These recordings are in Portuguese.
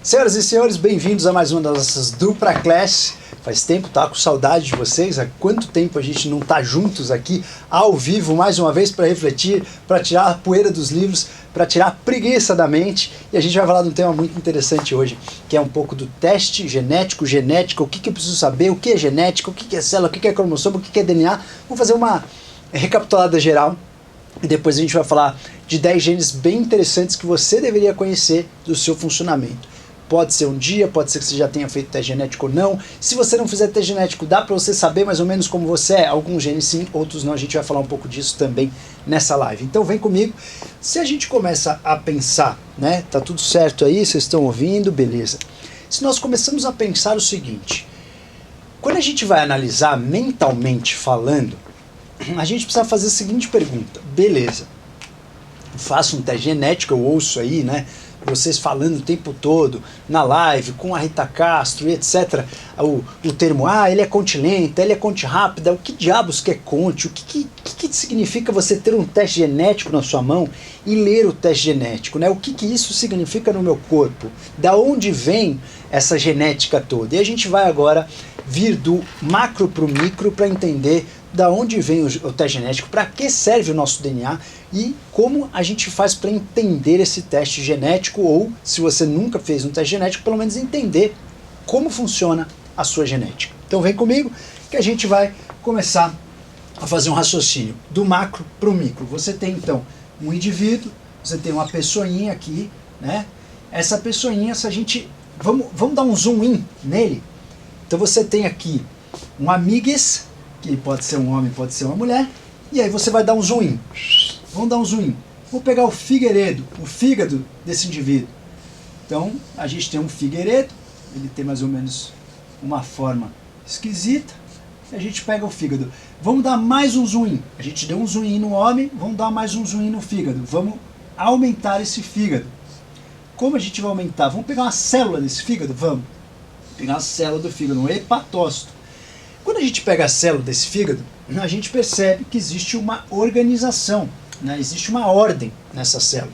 Senhoras e senhores, bem-vindos a mais uma das nossas Dupla Class. Faz tempo, tá com saudade de vocês. Há quanto tempo a gente não tá juntos aqui ao vivo mais uma vez para refletir, para tirar a poeira dos livros, para tirar a preguiça da mente. E a gente vai falar de um tema muito interessante hoje, que é um pouco do teste genético, genética, o que eu preciso saber, o que é genética, o que é célula, o que é cromossomo, o que é DNA. Vamos fazer uma recapitulada geral e depois a gente vai falar de 10 genes bem interessantes que você deveria conhecer do seu funcionamento. Pode ser um dia, pode ser que você já tenha feito teste genético ou não. Se você não fizer teste genético, dá para você saber mais ou menos como você é. Alguns genes sim, outros não. A gente vai falar um pouco disso também nessa live. Então vem comigo. Se a gente começa a pensar, né? Tá tudo certo aí? Vocês estão ouvindo? Beleza. Se nós começamos a pensar o seguinte, quando a gente vai analisar mentalmente falando, a gente precisa fazer a seguinte pergunta. Beleza, eu faço um teste genético, eu ouço aí, né? Vocês falando o tempo todo, na live, com a Rita Castro e etc. O termo, ele é conte lenta, ele é conte rápida, o que diabos que é conte? O que significa você ter um teste genético na sua mão e ler o teste genético, né? O que isso significa no meu corpo? Da onde vem essa genética toda? E a gente vai agora vir do macro para o micro para entender da onde vem o teste genético, para que serve o nosso DNA e como a gente faz para entender esse teste genético, ou se você nunca fez um teste genético, pelo menos entender como funciona a sua genética. Então vem comigo que a gente vai começar a fazer um raciocínio do macro para o micro. Você tem então um indivíduo, você tem uma pessoinha aqui, né? Essa pessoinha, se a gente... Vamos dar um zoom in nele. Então você tem aqui um amigues, que pode ser um homem, pode ser uma mulher, e aí você vai dar um zoom in. Vamos dar um zoom in. Vou pegar o figueiredo, o fígado desse indivíduo. Então, a gente tem um figueiredo, ele tem mais ou menos uma forma esquisita, e a gente pega o fígado. Vamos dar mais um zoom in. A gente deu um zoom in no homem, vamos dar mais um zoom in no fígado. Vamos aumentar esse fígado. Como a gente vai aumentar? Vamos pegar uma célula desse fígado? Vamos. Pegar uma célula do fígado, um hepatócito. Quando a gente pega a célula desse fígado, a gente percebe que existe uma organização, né? Existe uma ordem nessa célula.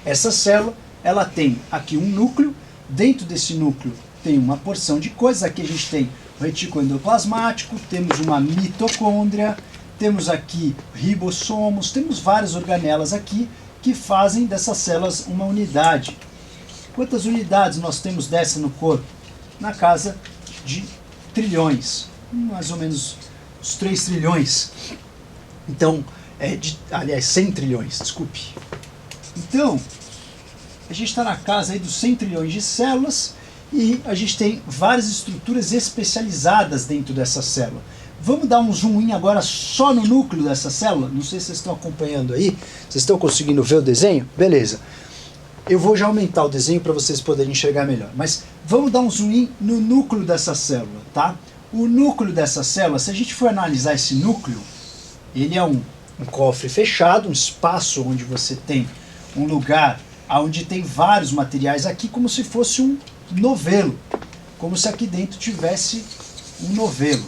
Essa célula, ela tem aqui um núcleo, dentro desse núcleo tem uma porção de coisas, aqui a gente tem o retículo endoplasmático, temos uma mitocôndria, temos aqui ribossomos, temos várias organelas aqui que fazem dessas células uma unidade. Quantas unidades nós temos dessa no corpo? Na casa de trilhões. Mais ou menos uns 3 trilhões. Então, aliás, 100 trilhões, desculpe. Então, a gente está na casa aí dos 100 trilhões de células e a gente tem várias estruturas especializadas dentro dessa célula. Vamos dar um zoom in agora só no núcleo dessa célula? Não sei se vocês estão acompanhando aí. Vocês estão conseguindo ver o desenho? Beleza. Eu vou já aumentar o desenho para vocês poderem enxergar melhor. Mas vamos dar um zoom in no núcleo dessa célula, tá? O núcleo dessa célula, se a gente for analisar esse núcleo, ele é um cofre fechado, um espaço onde você tem um lugar onde tem vários materiais aqui, como se fosse um novelo. Como se aqui dentro tivesse um novelo.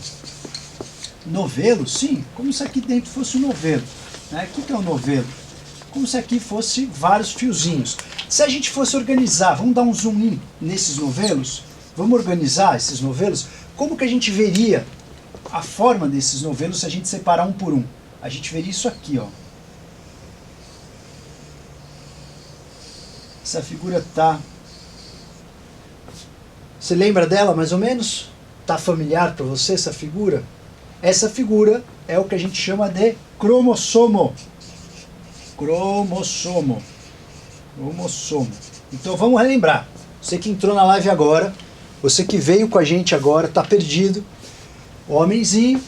Novelo? Sim, como se aqui dentro fosse um novelo. Né? O que é um novelo? Como se aqui fosse vários fiozinhos. Se a gente fosse organizar, vamos dar um zoom in nesses novelos, vamos organizar esses novelos, como que a gente veria a forma desses novelos se a gente separar um por um? A gente veria isso aqui, ó. Essa figura tá... Você lembra dela mais ou menos? Tá familiar para você essa figura? Essa figura é o que a gente chama de cromossomo. Cromossomo. Cromossomo. Então vamos relembrar. Você que entrou na live agora, você que veio com a gente agora, está perdido. Homenzinho,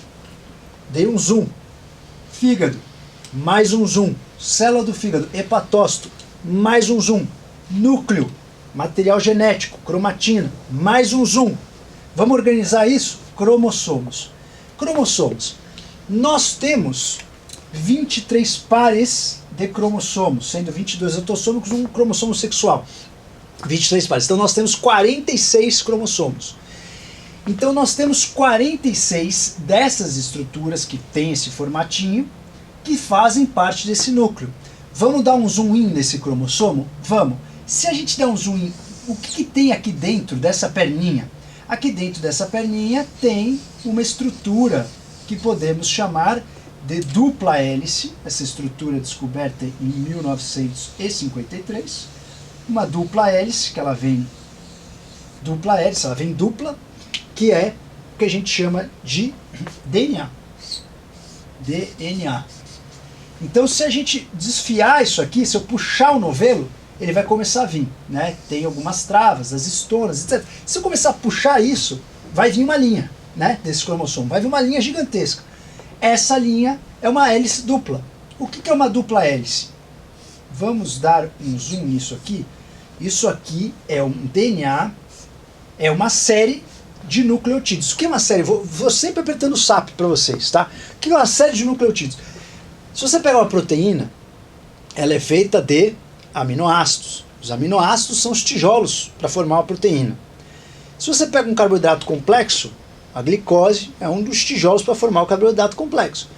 dei um zoom. Fígado, mais um zoom. Célula do fígado, hepatócito, mais um zoom. Núcleo, material genético, cromatina, mais um zoom. Vamos organizar isso? Cromossomos. Cromossomos. Nós temos 23 pares de cromossomos, sendo 22 autossômicos, um cromossomo sexual. 23 pares. Então nós temos 46 cromossomos. Então nós temos 46 dessas estruturas que tem esse formatinho, que fazem parte desse núcleo. Vamos dar um zoom in nesse cromossomo? Vamos. Se a gente der um zoom in o que tem aqui dentro dessa perninha? Aqui dentro dessa perninha tem uma estrutura que podemos chamar de dupla hélice, essa estrutura descoberta em 1953, uma dupla hélice, que ela vem dupla hélice, ela vem dupla, que é o que a gente chama de DNA. DNA. Então, se a gente desfiar isso aqui, se eu puxar o novelo, ele vai começar a vir, né? Tem algumas travas, as estonas, etc. Se eu começar a puxar isso, vai vir uma linha, né, desse cromossomo, vai vir uma linha gigantesca. Essa linha é uma hélice dupla. O que é uma dupla hélice? Vamos dar um zoom nisso aqui. Isso aqui é um DNA, é uma série de nucleotídeos. O que é uma série? Vou sempre apertando o SAP para vocês, tá? O que é uma série de nucleotídeos? Se você pegar uma proteína, ela é feita de aminoácidos. Os aminoácidos são os tijolos para formar uma proteína. Se você pega um carboidrato complexo, a glicose é um dos tijolos para formar o carboidrato complexo.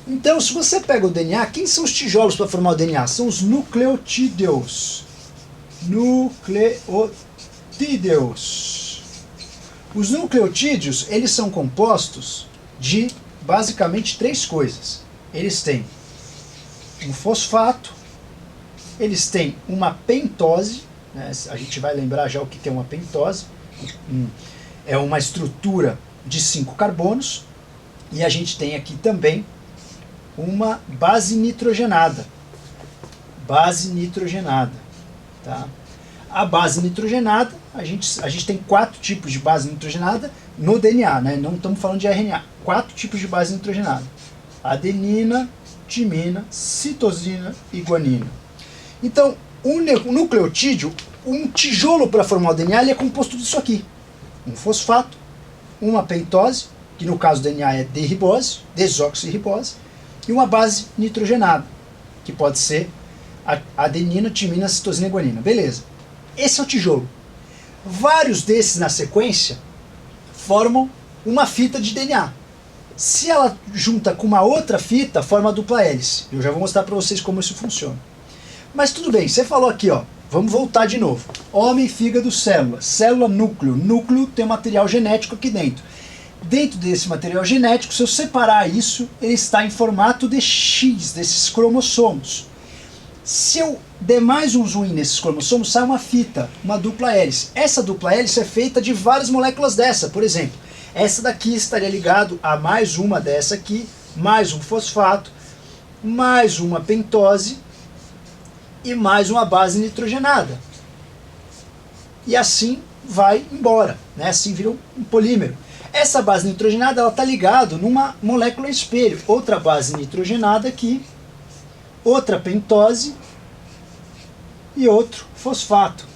Então, se você pega o DNA, quem são os tijolos para formar o DNA? São os nucleotídeos. Nucleotídeos. Os nucleotídeos, eles são compostos de basicamente 3 coisas. Eles têm um fosfato, eles têm uma pentose, né? A gente vai lembrar já o que é uma pentose. É uma estrutura de 5 carbonos, e a gente tem aqui também uma base nitrogenada. Base nitrogenada. Tá? A base nitrogenada, a gente tem 4 tipos de base nitrogenada no DNA, né? Não estamos falando de RNA. 4 tipos de base nitrogenada: adenina, timina, citosina e guanina. Então, o nucleotídeo, um tijolo para formar o DNA, ele é composto disso aqui: um fosfato, uma pentose, que no caso do DNA é derribose, desoxirribose, e uma base nitrogenada, que pode ser adenina, timina, citosina e guanina. Beleza. Esse é o tijolo. Vários desses na sequência formam uma fita de DNA. Se ela junta com uma outra fita, forma a dupla hélice. Eu já vou mostrar para vocês como isso funciona. Mas tudo bem, você falou aqui, ó. Vamos voltar de novo. Homem, fígado, célula. Célula, núcleo. Núcleo tem material genético aqui dentro. Dentro desse material genético, se eu separar isso, ele está em formato de X, desses cromossomos. Se eu der mais um zoom nesses cromossomos, sai uma fita, uma dupla hélice. Essa dupla hélice é feita de várias moléculas dessa. Por exemplo, essa daqui estaria ligado a mais uma dessa aqui, mais um fosfato, mais uma pentose e mais uma base nitrogenada. E assim vai embora, né? Assim vira um polímero. Essa base nitrogenada está ligada numa molécula espelho. Outra base nitrogenada aqui, outra pentose e outro fosfato.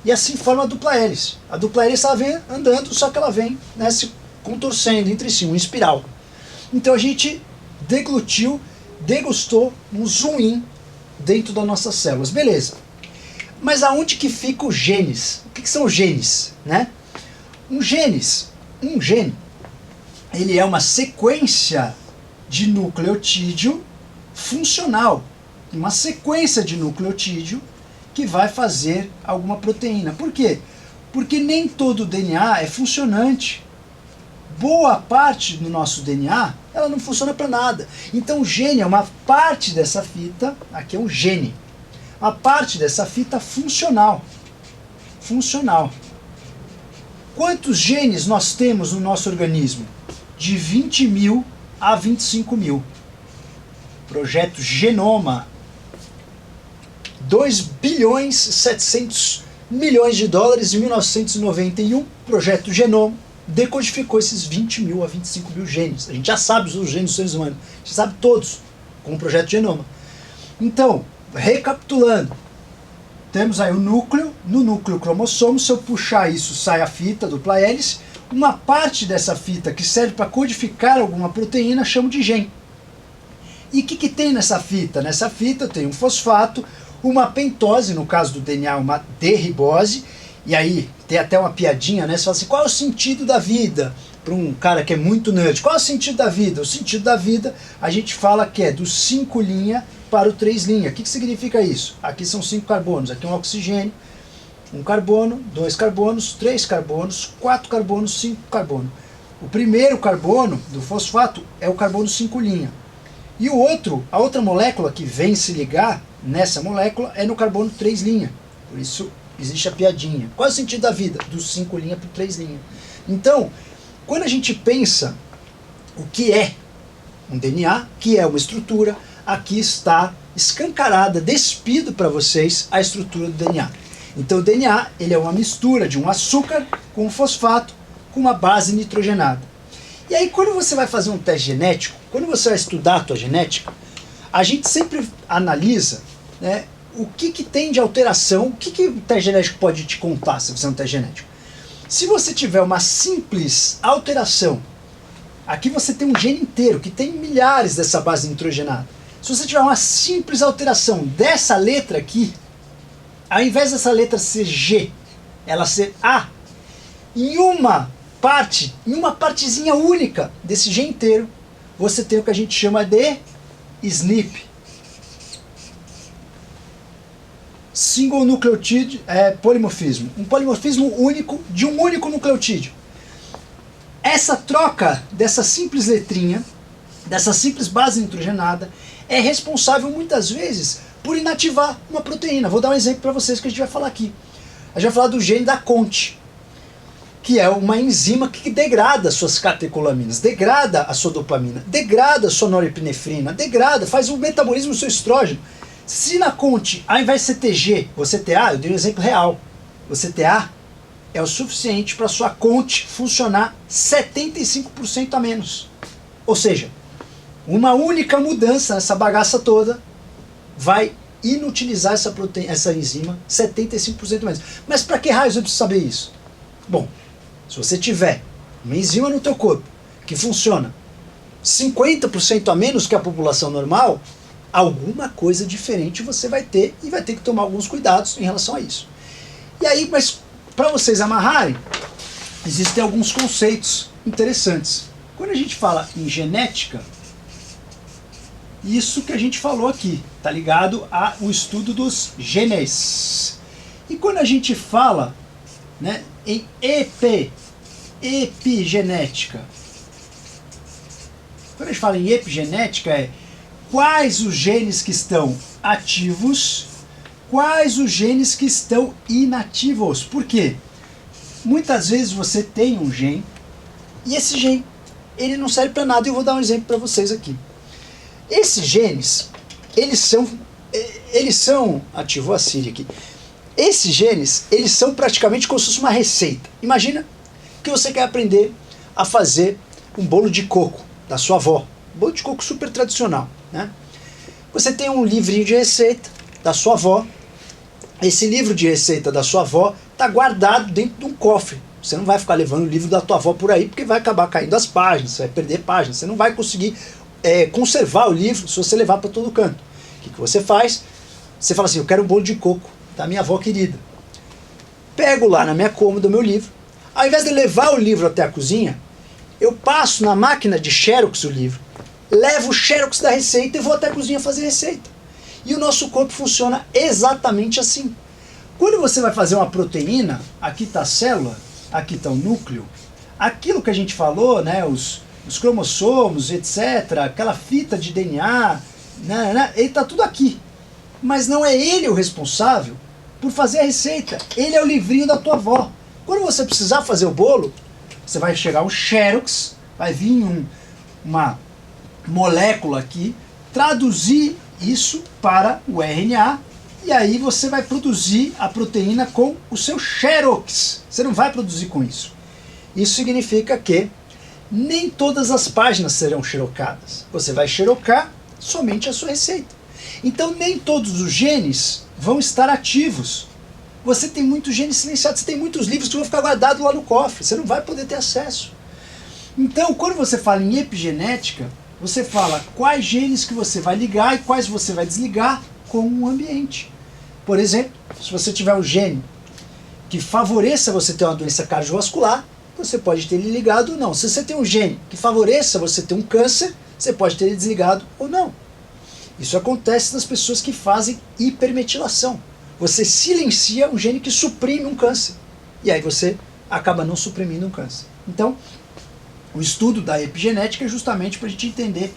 E assim forma a dupla hélice. A dupla hélice ela vem andando, só que ela vem, né, se contorcendo entre si, uma espiral. Então a gente degustou um zoom in dentro das nossas células. Beleza. Mas aonde que fica os genes? O que são os genes, né? Um gene, ele é uma sequência de nucleotídeo funcional. Uma sequência de nucleotídeo que vai fazer alguma proteína. Por quê? Porque nem todo o DNA é funcionante. Boa parte do nosso DNA, ela não funciona para nada. Então o gene é uma parte dessa fita, aqui é um gene. A parte dessa fita funcional. Funcional. Quantos genes nós temos no nosso organismo? De 20 mil a 25 mil. Projeto Genoma. 2 bilhões e 700 milhões de dólares em 1991. Projeto Genoma decodificou esses 20 mil a 25 mil genes. A gente já sabe os genes dos seres humanos. A gente sabe todos com o Projeto Genoma. Então, recapitulando. Temos aí o núcleo, no núcleo cromossomo, se eu puxar isso, sai a fita, dupla hélice. Uma parte dessa fita que serve para codificar alguma proteína, chamo de gene. E o que tem nessa fita? Nessa fita tem um fosfato, uma pentose, no caso do DNA, uma derribose, e aí tem até uma piadinha, né? Você fala assim, qual é o sentido da vida? Para um cara que é muito nerd, qual é o sentido da vida? O sentido da vida, a gente fala que é do 5' para o 3'. O que significa isso? Aqui são 5 carbonos, aqui é um oxigênio, Um carbono, 2 carbonos, 3 carbonos, 4 carbonos, 5 carbonos. O primeiro carbono do fosfato é o carbono 5'. E o outro, a outra molécula que vem se ligar nessa molécula é no carbono 3'. Por isso existe a piadinha. Qual é o sentido da vida? Do 5' para o 3'. Então, quando a gente pensa o que é um DNA, que é uma estrutura, aqui está escancarada, despido para vocês a estrutura do DNA. Então o DNA ele é uma mistura de um açúcar com um fosfato com uma base nitrogenada. E aí quando você vai fazer um teste genético, quando você vai estudar a tua genética, a gente sempre analisa, né, o que tem de alteração, o que o teste genético pode te contar se você é um teste genético. Se você tiver uma simples alteração, aqui você tem um gene inteiro que tem milhares dessa base nitrogenada. Se você tiver uma simples alteração dessa letra aqui, ao invés dessa letra ser G, ela ser A, em uma partezinha única desse gene inteiro, você tem o que a gente chama de SNP. Single nucleotide polimorfismo. Um polimorfismo único de um único nucleotídeo. Essa troca dessa simples letrinha, dessa simples base nitrogenada, é responsável muitas vezes por inativar uma proteína. Vou dar um exemplo para vocês que a gente vai falar aqui. A gente vai falar do gene da CONT, que é uma enzima que degrada suas catecolaminas, degrada a sua dopamina, degrada a sua norepinefrina, degrada, faz o metabolismo do seu estrógeno. Se na CONT, ao invés de você ter G, você ter A, eu dei um exemplo real, você ter A, é o suficiente para sua CONT funcionar 75% a menos. Ou seja, uma única mudança nessa bagaça toda vai inutilizar essa enzima 75% a menos. Mas para que raios eu preciso saber isso? Bom, se você tiver uma enzima no teu corpo que funciona 50% a menos que a população normal, alguma coisa diferente você vai ter e vai ter que tomar alguns cuidados em relação a isso. E aí, mas para vocês amarrarem, existem alguns conceitos interessantes. Quando a gente fala em genética, isso que a gente falou aqui, tá ligado ao estudo dos genes. E quando a gente fala, né, em epigenética, quando a gente fala em epigenética é quais os genes que estão ativos, quais os genes que estão inativos. Por quê? Muitas vezes você tem um gene e esse gene ele não serve para nada. Eu vou dar um exemplo para vocês aqui. Esses genes, eles são ativou a Siri aqui. Esses genes, eles são praticamente como se fosse uma receita. Imagina que você quer aprender a fazer um bolo de coco da sua avó. Um bolo de coco super tradicional, né? Você tem um livrinho de receita da sua avó. Esse livro de receita da sua avó está guardado dentro de um cofre. Você não vai ficar levando o livro da tua avó por aí, porque vai acabar caindo as páginas, você vai perder páginas, você não vai conseguir conservar o livro se você levar para todo canto. O que você faz? Você fala assim, eu quero um bolo de coco da minha avó querida. Pego lá na minha cômoda o meu livro. Ao invés de levar o livro até a cozinha, eu passo na máquina de xerox o livro, levo o xerox da receita e vou até a cozinha fazer receita. E o nosso corpo funciona exatamente assim. Quando você vai fazer uma proteína, aqui está a célula, aqui está o núcleo, aquilo que a gente falou, né, os cromossomos, etc., aquela fita de DNA, né, ele está tudo aqui. Mas não é ele o responsável por fazer a receita. Ele é o livrinho da tua avó. Quando você precisar fazer o bolo, você vai chegar um xerox, vai vir uma molécula aqui, traduzir isso para o RNA, e aí você vai produzir a proteína com o seu xerox. Você não vai produzir com isso. Isso significa que nem todas as páginas serão xerocadas. Você vai xerocar somente a sua receita. Então nem todos os genes vão estar ativos. Você tem muitos genes silenciados, você tem muitos livros que vão ficar guardados lá no cofre, você não vai poder ter acesso. Então, quando você fala em epigenética, você fala quais genes que você vai ligar e quais você vai desligar com o ambiente. Por exemplo, se você tiver um gene que favoreça você ter uma doença cardiovascular, você pode ter ele ligado ou não. Se você tem um gene que favoreça você ter um câncer, você pode ter ele desligado ou não. Isso acontece nas pessoas que fazem hipermetilação. você silencia um gene que suprime um câncer. E aí você acaba não suprimindo um câncer. Então, o estudo da epigenética é justamente para a gente entender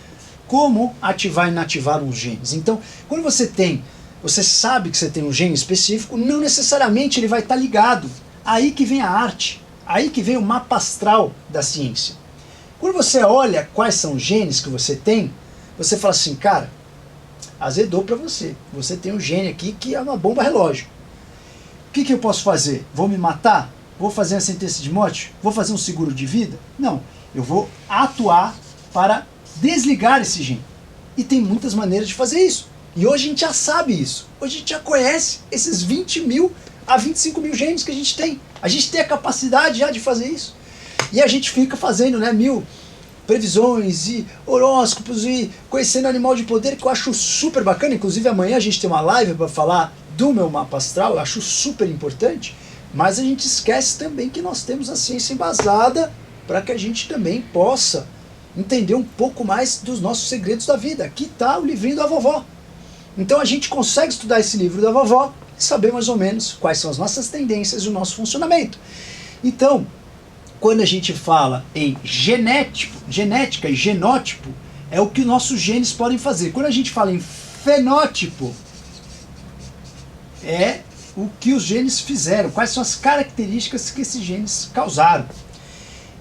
como ativar e inativar uns genes. Então, quando você sabe que você tem um gene específico, não necessariamente ele vai estar ligado. Aí que vem a arte, aí que vem o mapa astral da ciência. Quando você olha quais são os genes que você tem, você fala assim, cara, azedou para você. Você tem um gene aqui que é uma bomba relógio. O que eu posso fazer? Vou me matar? Vou fazer uma sentença de morte? Vou fazer um seguro de vida? Não. Eu vou atuar para desligar esse gene. E tem muitas maneiras de fazer isso. E hoje a gente já sabe isso. Hoje a gente já conhece esses 20 mil a 25 mil genes que a gente tem. A gente tem a capacidade já de fazer isso. E a gente fica fazendo, né, 1000 previsões e horóscopos e conhecendo animal de poder, que eu acho super bacana. Inclusive amanhã a gente tem uma live para falar do meu mapa astral, eu acho super importante. Mas a gente esquece também que nós temos a ciência embasada para que a gente também possa entender um pouco mais dos nossos segredos da vida. Aqui está o livrinho da vovó. Então a gente consegue estudar esse livro da vovó e saber mais ou menos quais são as nossas tendências e o nosso funcionamento. Então, quando a gente fala em genética e genótipo, é o que nossos genes podem fazer. Quando a gente fala em fenótipo, é o que os genes fizeram, quais são as características que esses genes causaram.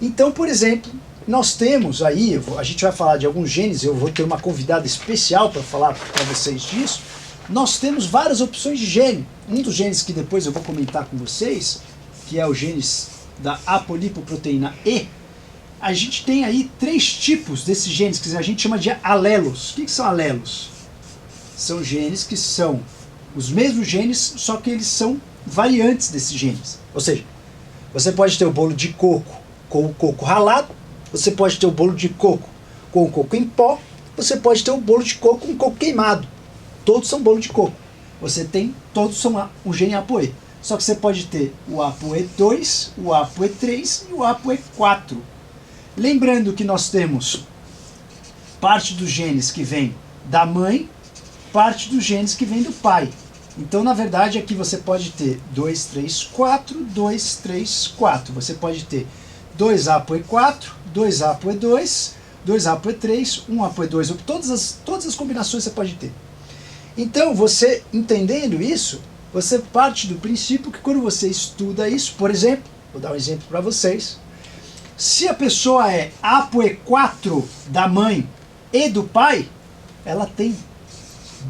Então, por exemplo, nós temos aí, a gente vai falar de alguns genes, eu vou ter uma convidada especial para falar para vocês disso. Nós temos várias opções de gene. Um dos genes que depois eu vou comentar com vocês, que é o genes da apolipoproteína E, a gente tem aí 3 tipos desses genes, que a gente chama de alelos. O que são alelos? São genes que são os mesmos genes, só que eles são variantes desses genes. Ou seja, você pode ter o bolo de coco com o coco ralado, você pode ter o bolo de coco com o coco em pó, você pode ter o bolo de coco com coco queimado. Todos são bolo de coco. Todos são o gene ApoE. Só que você pode ter o ApoE2, o ApoE3 e o ApoE4. Lembrando que nós temos parte dos genes que vem da mãe, parte dos genes que vem do pai. Então, na verdade, aqui você pode ter 2, 3, 4, 2, 3, 4. Você pode ter 2 ApoE4, 2 ApoE2, 2 ApoE3, 1 ApoE2. Todas as combinações você pode ter. Então, você entendendo isso, você parte do princípio que quando você estuda isso, por exemplo, vou dar um exemplo para vocês, se a pessoa é ApoE4 da mãe e do pai, ela tem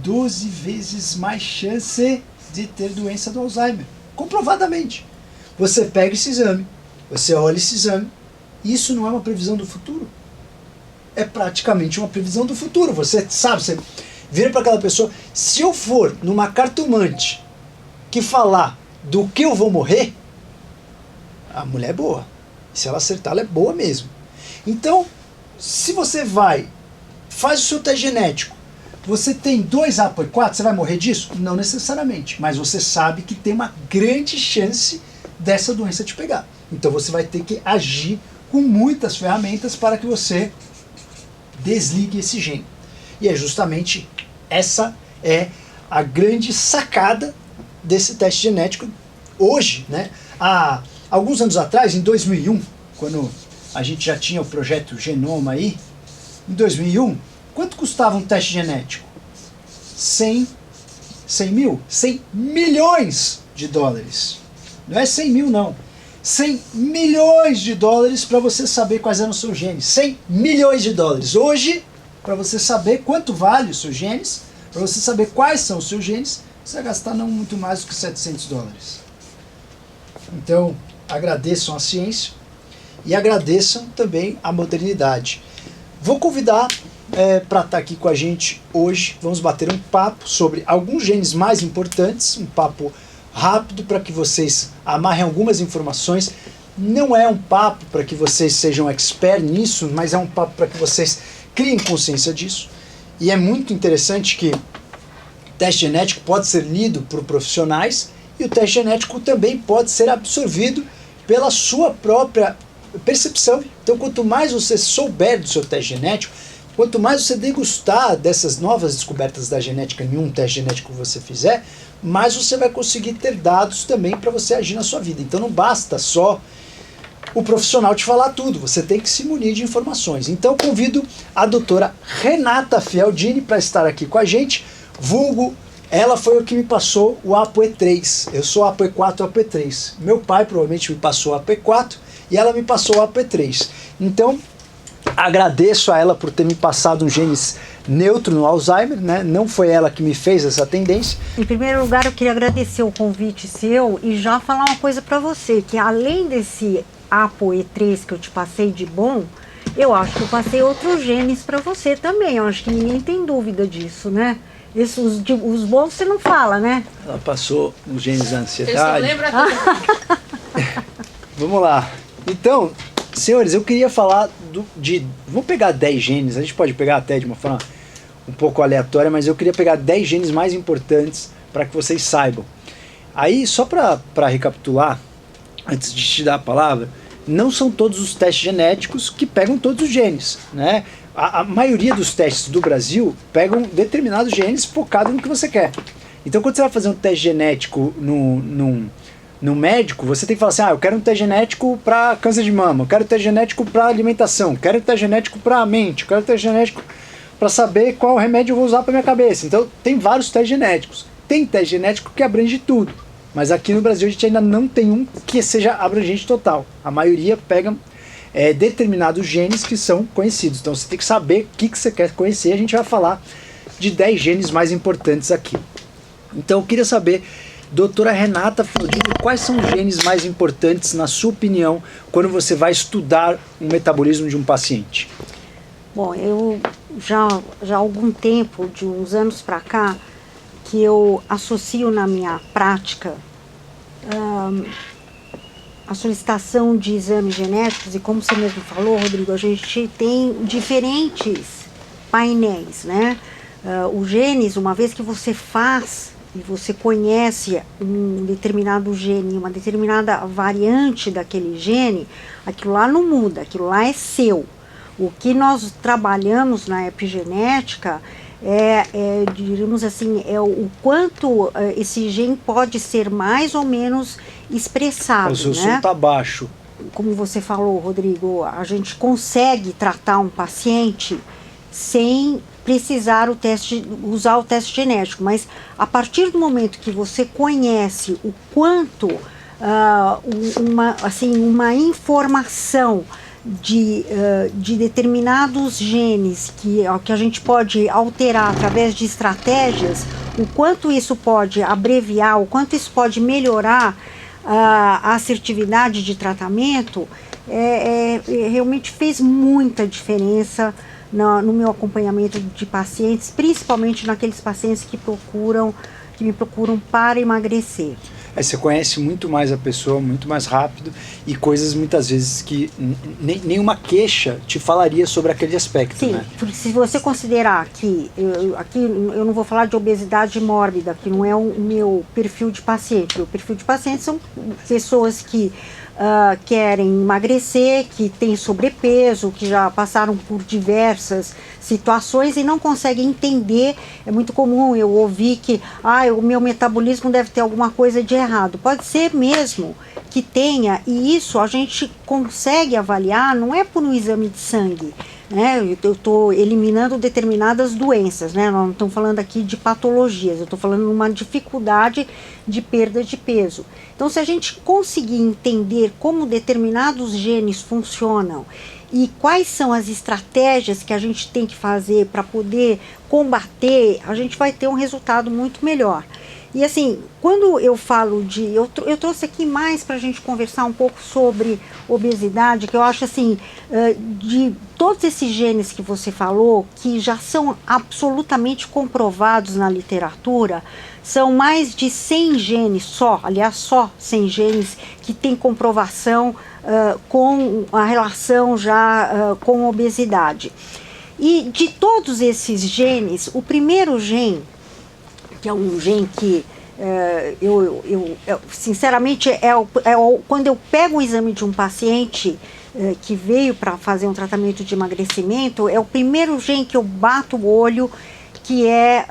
12 vezes mais chance de ter doença do Alzheimer. Comprovadamente. Você pega esse exame, você olha esse exame, isso não é uma previsão do futuro. É praticamente uma previsão do futuro. Você sabe, você vira para aquela pessoa, se eu for numa cartomante que falar do que eu vou morrer, a mulher é boa. Se ela acertar, ela é boa mesmo. Então, se você faz o seu teste genético, você tem 2 ApoE4, você vai morrer disso? Não necessariamente, mas você sabe que tem uma grande chance dessa doença te pegar. Então você vai ter que agir com muitas ferramentas para que você desligue esse gene. E é justamente essa é a grande sacada desse teste genético hoje, né? Há alguns anos atrás, em 2001, quando a gente já tinha o projeto Genoma aí, em 2001, quanto custava um teste genético? 100 milhões de dólares. Não é 100 mil, não. 100 milhões de dólares para você saber quais eram os seus genes. 100 milhões de dólares. Hoje, para você saber quanto vale os seus genes, para você saber quais são os seus genes, você vai gastar não muito mais do que 700 dólares. Então, agradeçam a ciência e agradeçam também a modernidade. Vou convidar para estar aqui com a gente hoje. Vamos bater um papo sobre alguns genes mais importantes, um papo rápido para que vocês amarrem algumas informações. Não é um papo para que vocês sejam expert nisso, mas é um papo para que vocês criem consciência disso. E é muito interessante que o teste genético pode ser lido por profissionais e o teste genético também pode ser absorvido pela sua própria percepção. Então, quanto mais você souber do seu teste genético, quanto mais você degustar dessas novas descobertas da genética em um teste genético que você fizer, mais você vai conseguir ter dados também para você agir na sua vida. Então não basta só o profissional te falar tudo, você tem que se munir de informações. Então convido a doutora Renata Fialdini para estar aqui com a gente, vulgo, ela foi o que me passou o ApoE3, eu sou ApoE4 e ApoE3. Meu pai provavelmente me passou o ApoE4 e ela me passou o ApoE3. Então, agradeço a ela por ter me passado um genes neutro no Alzheimer, né? Não foi ela que me fez essa tendência. Em primeiro lugar, eu queria agradecer o convite seu e já falar uma coisa para você, que além desse ApoE3 que eu te passei de bom, eu acho que eu passei outros genes para você também. Eu acho que ninguém tem dúvida disso, né? Os bons você não fala, né? Ela passou os genes da ansiedade. Você lembra tudo. Vamos lá. Então, senhores, eu queria falar vamos pegar 10 genes, a gente pode pegar até de uma forma um pouco aleatória, mas eu queria pegar 10 genes mais importantes para que vocês saibam. Aí, só para recapitular, antes de te dar a palavra, não são todos os testes genéticos que pegam todos os genes, né? A maioria dos testes do Brasil pegam determinados genes focados no que você quer. Então, quando você vai fazer um teste genético no médico, você tem que falar assim, eu quero um teste genético para câncer de mama, eu quero um teste genético para alimentação, eu quero um teste genético para a mente, eu quero um teste genético para saber qual remédio eu vou usar para minha cabeça. Então, tem vários testes genéticos. Tem teste genético que abrange tudo, mas aqui no Brasil a gente ainda não tem um que seja abrangente total. A maioria pega determinados genes que são conhecidos. Então, você tem que saber o que você quer conhecer. A gente vai falar de 10 genes mais importantes aqui. Então, eu queria saber, doutora Renata Fialdini, quais são os genes mais importantes, na sua opinião, quando você vai estudar o metabolismo de um paciente? Bom, eu já há algum tempo, de uns anos para cá, que eu associo na minha prática a solicitação de exames genéticos, e como você mesmo falou, Rodrigo, a gente tem diferentes painéis, né? Os genes, uma vez que você faz e você conhece um determinado gene, uma determinada variante daquele gene, aquilo lá não muda, aquilo lá é seu. O que nós trabalhamos na epigenética diríamos assim, o quanto esse gene pode ser mais ou menos expressado. O seu né? som tá baixo. Como você falou, Rodrigo, a gente consegue tratar um paciente sem precisar usar o teste genético, mas a partir do momento que você conhece o quanto uma informação de determinados genes que a gente pode alterar através de estratégias, o quanto isso pode abreviar, o quanto isso pode melhorar a assertividade de tratamento, realmente fez muita diferença no meu acompanhamento de pacientes, principalmente naqueles pacientes que me procuram para emagrecer. Você conhece muito mais a pessoa, muito mais rápido, e coisas muitas vezes que nenhuma queixa te falaria sobre aquele aspecto. Sim, né? Porque se você considerar que, aqui eu não vou falar de obesidade mórbida, que não é o meu perfil de paciente. Meu perfil de paciente são pessoas que querem emagrecer, que têm sobrepeso, que já passaram por diversas situações e não conseguem entender. É muito comum eu ouvir que o meu metabolismo deve ter alguma coisa de errado. Pode ser mesmo que tenha, e isso a gente consegue avaliar, não é por um exame de sangue, né? Eu estou eliminando determinadas doenças, né? Nós não estamos falando aqui de patologias, eu estou falando de uma dificuldade de perda de peso. Então, se a gente conseguir entender como determinados genes funcionam e quais são as estratégias que a gente tem que fazer para poder combater, a gente vai ter um resultado muito melhor. E assim, quando eu falo eu trouxe aqui mais para a gente conversar um pouco sobre obesidade, que eu acho assim, de todos esses genes que você falou, que já são absolutamente comprovados na literatura, são mais de 100 genes só 100 genes que tem comprovação com a relação já com a obesidade. E de todos esses genes, o primeiro gene, que é um gene que sinceramente quando eu pego o exame de um paciente, que veio para fazer um tratamento de emagrecimento, é o primeiro gene que eu bato o olho, que é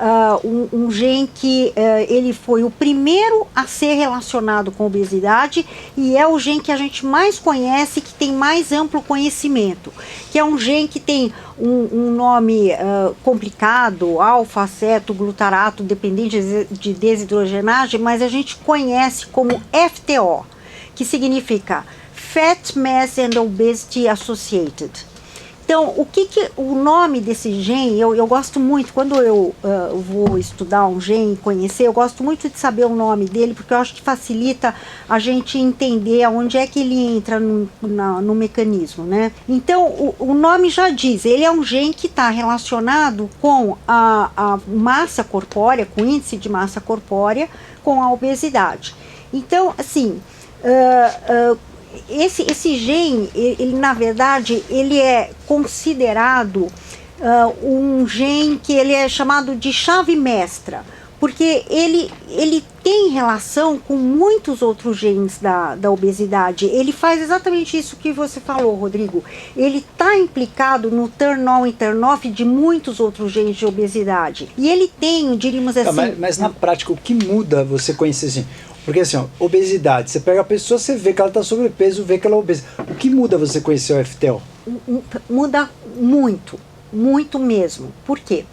um gene que ele foi o primeiro a ser relacionado com obesidade e é o gene que a gente mais conhece, que tem mais amplo conhecimento, que é um gene que tem um nome complicado, alfa-acetoglutarato dependente de desidrogenase, mas a gente conhece como FTO, que significa Fat Mass and Obesity Associated. Então, o nome desse gene, eu gosto muito, quando eu vou estudar um gene, conhecer, eu gosto muito de saber o nome dele, porque eu acho que facilita a gente entender onde é que ele entra no mecanismo, né? Então, o nome já diz, ele é um gene que está relacionado com a massa corpórea, com o índice de massa corpórea, com a obesidade. Então, assim, esse gene, ele na verdade, ele é considerado um gene que ele é chamado de chave mestra, porque ele tem relação com muitos outros genes da obesidade. Ele faz exatamente isso que você falou, Rodrigo. Ele está implicado no turn-on e turn-off de muitos outros genes de obesidade. E ele tem, diríamos assim... Mas na prática, o que muda você conhecer assim? Porque assim, ó, obesidade, você pega a pessoa, você vê que ela está sobrepeso, vê que ela é obesa. O que muda você conhecer o FTO? Muda muito, muito mesmo. Por quê?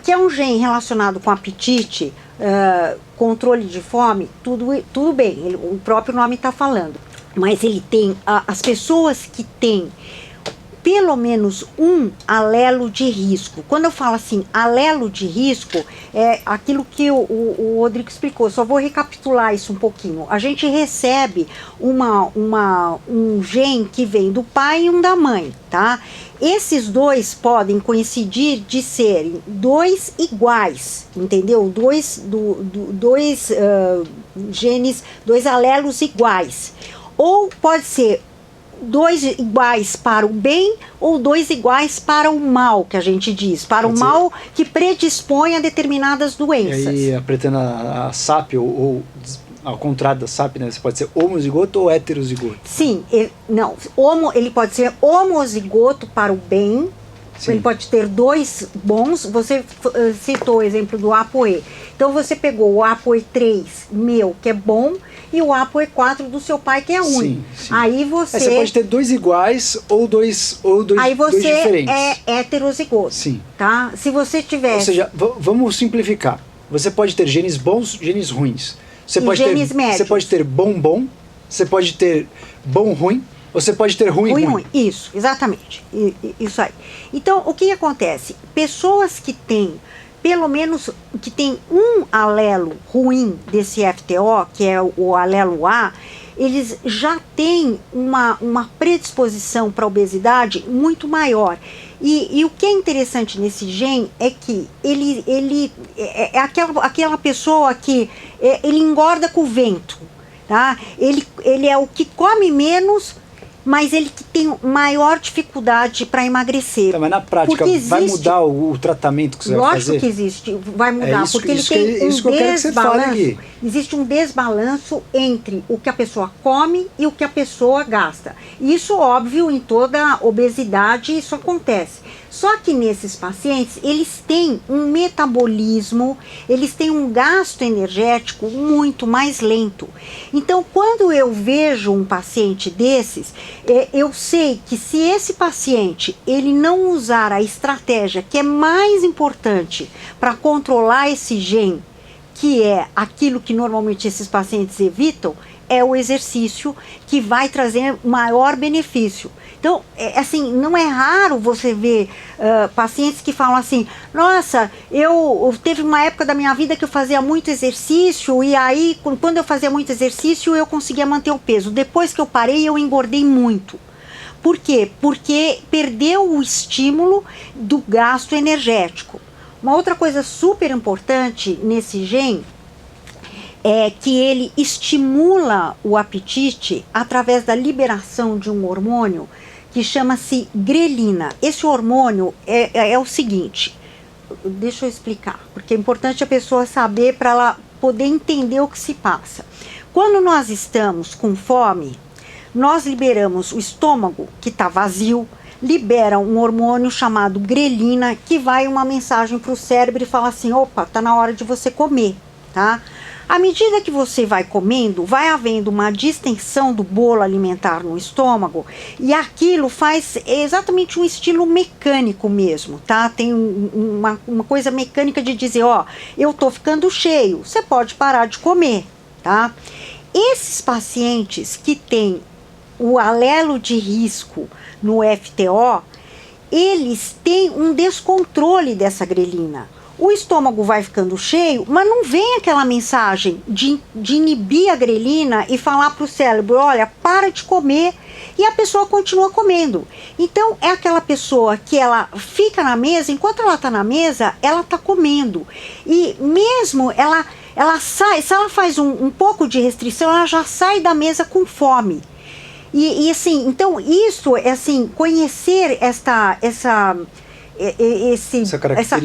Que é um gene relacionado com apetite, controle de fome, tudo bem, o próprio nome está falando. Mas ele tem, as pessoas que têm pelo menos um alelo de risco. Quando eu falo assim, alelo de risco, é aquilo que o Rodrigo explicou. Só vou recapitular isso um pouquinho. A gente recebe um gene que vem do pai e um da mãe, tá? Esses dois podem coincidir de serem dois iguais, entendeu? Dois genes, dois alelos iguais. Ou pode ser dois iguais para o bem ou dois iguais para o mal, que a gente diz, para o mal que predispõe a determinadas doenças. E aí, apretando a SAP, ou ao contrário da SAP, né, você pode ser homozigoto ou heterozigoto? Sim, ele pode ser homozigoto para o bem. Sim. Ele pode ter dois bons. Você citou o exemplo do ApoE. Então você pegou o ApoE3 meu, que é bom, e o ApoE4 do seu pai, que é ruim. Sim, sim. Aí você pode ter dois iguais ou dois aí você dois diferentes. É heterozigoto. Sim. Tá? Se você tiver... Ou seja, vamos simplificar. Você pode ter genes bons, genes ruins. Você pode ter bom, você pode ter bom ruim, você pode ter ruim. Isso, exatamente. Isso aí. Então, o que acontece? Pessoas que têm, pelo menos, que tem um alelo ruim desse FTO, que é o alelo A, eles já têm uma predisposição para a obesidade muito maior. E o que é interessante nesse gene é que ele é aquela pessoa que ele engorda com o vento, tá? Ele é o que come menos, mas ele que tem maior dificuldade para emagrecer. Tá, mas na prática, vai mudar o tratamento que você vai fazer? Lógico que existe, vai mudar, porque ele tem um desbalanço. Existe um desbalanço entre o que a pessoa come e o que a pessoa gasta. Isso, óbvio, em toda obesidade isso acontece. Só que nesses pacientes, eles têm um metabolismo, eles têm um gasto energético muito mais lento. Então, quando eu vejo um paciente desses, eu sei que se esse paciente ele não usar a estratégia que é mais importante para controlar esse gene, que é aquilo que normalmente esses pacientes evitam, é o exercício que vai trazer maior benefício. Então, assim, não é raro você ver pacientes que falam assim, nossa, eu teve uma época da minha vida que eu fazia muito exercício e aí, quando eu fazia muito exercício, eu conseguia manter o peso. Depois que eu parei, eu engordei muito. Por quê? Porque perdeu o estímulo do gasto energético. Uma outra coisa super importante nesse gene é que ele estimula o apetite através da liberação de um hormônio que chama-se grelina. Esse hormônio é o seguinte, deixa eu explicar, porque é importante a pessoa saber para ela poder entender o que se passa. Quando nós estamos com fome, nós liberamos o estômago, que está vazio, libera um hormônio chamado grelina, que vai uma mensagem para o cérebro e fala assim, opa, tá na hora de você comer, tá? À medida que você vai comendo, vai havendo uma distensão do bolo alimentar no estômago e aquilo faz exatamente um estilo mecânico mesmo, tá? Tem uma coisa mecânica de dizer, ó, eu tô ficando cheio, você pode parar de comer, tá? Esses pacientes que têm o alelo de risco no FTO, eles têm um descontrole dessa grelina. O estômago vai ficando cheio, mas não vem aquela mensagem de inibir a grelina e falar para o cérebro, olha, para de comer, e a pessoa continua comendo. Então, é aquela pessoa que ela fica na mesa, enquanto ela está na mesa, ela está comendo. E mesmo ela sai, se ela faz um pouco de restrição, ela já sai da mesa com fome. E assim, então isso é assim, conhecer essa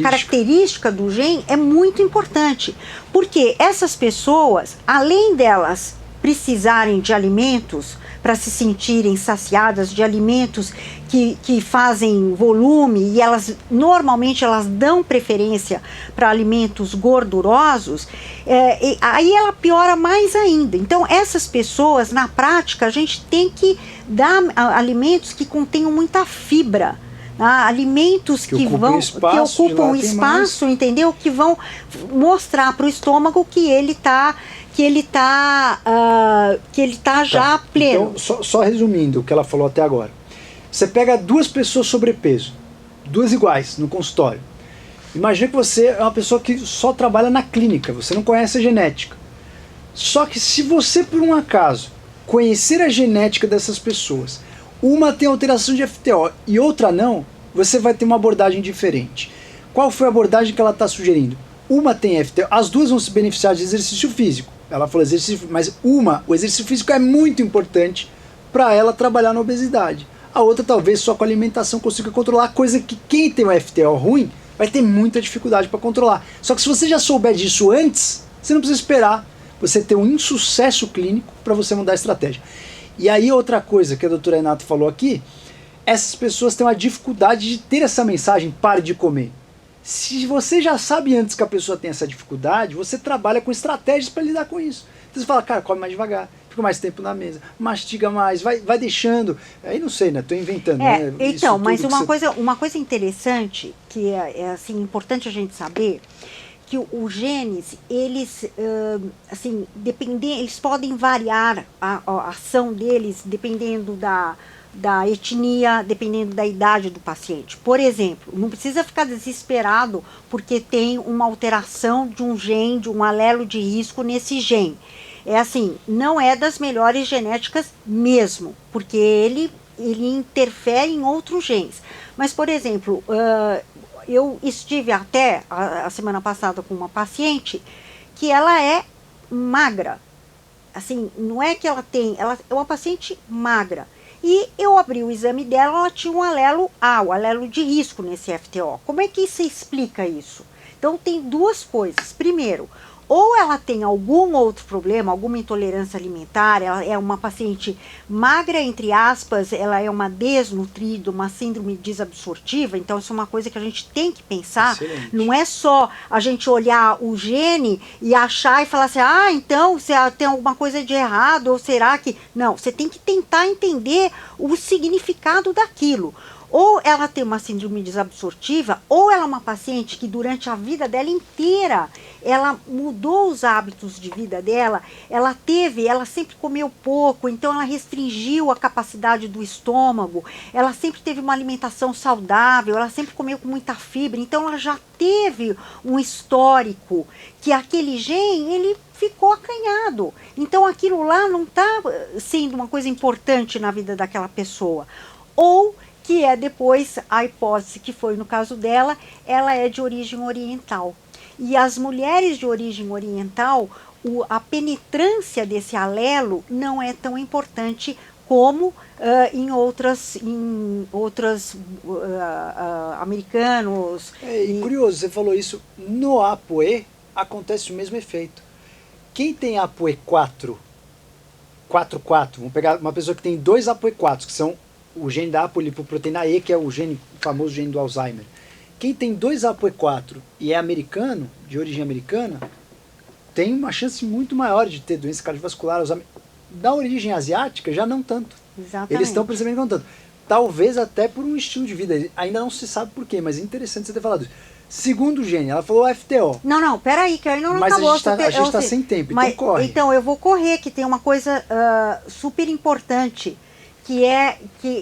característica do GEM é muito importante, porque essas pessoas, além delas precisarem de alimentos para se sentirem saciadas, de alimentos que fazem volume, e normalmente elas dão preferência para alimentos gordurosos, aí ela piora mais ainda. Então essas pessoas, na prática, a gente tem que dar alimentos que contenham muita fibra, alimentos que ocupam espaço, entendeu? Que vão mostrar para o estômago que ele está já pleno. Então, só resumindo o que ela falou até agora. Você pega duas pessoas sobrepeso, duas iguais, no consultório. Imagina que você é uma pessoa que só trabalha na clínica, você não conhece a genética. Só que se você, por um acaso, conhecer a genética dessas pessoas, uma tem alteração de FTO e outra não, você vai ter uma abordagem diferente. Qual foi a abordagem que ela está sugerindo? Uma tem FTO, as duas vão se beneficiar de exercício físico. Ela falou exercício, mas o exercício físico é muito importante para ela trabalhar na obesidade. A outra talvez só com a alimentação consiga controlar, coisa que quem tem um FTO ruim vai ter muita dificuldade para controlar. Só que se você já souber disso antes, você não precisa esperar você ter um insucesso clínico para você mudar a estratégia. E aí outra coisa que a doutora Renata falou aqui, essas pessoas têm uma dificuldade de ter essa mensagem, pare de comer. Se você já sabe antes que a pessoa tem essa dificuldade, você trabalha com estratégias para lidar com isso. Então você fala, cara, come mais devagar, fica mais tempo na mesa, mastiga mais, vai deixando. Aí não sei, né? Tô inventando. Né? Então, mas uma coisa interessante, que é assim, importante a gente saber, que os genes, eles, assim, eles podem variar a ação deles dependendo da etnia, dependendo da idade do paciente. Por exemplo, não precisa ficar desesperado porque tem uma alteração de um gene, de um alelo de risco nesse gene. É assim, não é das melhores genéticas mesmo, porque ele interfere em outros genes. Mas, por exemplo, eu estive até a semana passada com uma paciente que ela é magra. Assim, não é que ela é uma paciente magra. E eu abri o exame dela, ela tinha um alelo A, o alelo de risco nesse FTO. Como é que você explica isso? Então tem duas coisas. Primeiro, ou ela tem algum outro problema, alguma intolerância alimentar, ela é uma paciente magra, entre aspas, ela é uma desnutrida, uma síndrome desabsortiva, então isso é uma coisa que a gente tem que pensar. Excelente. Não é só a gente olhar o gene e achar e falar assim, então você tem alguma coisa de errado, ou será que... Não, você tem que tentar entender o significado daquilo. Ou ela tem uma síndrome desabsortiva, ou ela é uma paciente que durante a vida dela inteira, ela mudou os hábitos de vida dela, ela sempre comeu pouco, então ela restringiu a capacidade do estômago, ela sempre teve uma alimentação saudável, ela sempre comeu com muita fibra, então ela já teve um histórico que aquele gene, ele ficou acanhado. Então aquilo lá não está sendo uma coisa importante na vida daquela pessoa. Ou que é depois, a hipótese que foi no caso dela, ela é de origem oriental. E as mulheres de origem oriental, a penetrância desse alelo não é tão importante como em outras americanos. E curioso, você falou isso, no ApoE acontece o mesmo efeito. Quem tem ApoE4 APOE4, vamos pegar uma pessoa que tem 2 APOE4, que são o gene da apolipoproteína E, que é o gene, o famoso gene do Alzheimer. Quem tem 2 APOE4 e é americano, de origem americana, tem uma chance muito maior de ter doença cardiovascular. Da origem asiática, já não tanto. Exatamente. Eles estão percebendo que não tanto. Talvez até por um estilo de vida. Ainda não se sabe por quê, mas é interessante você ter falado isso. Segundo gene, ela falou FTO. Não, peraí, que ainda não Mas acabou. a gente está sem tempo, então corre. Então, eu vou correr, que tem uma coisa super importante, que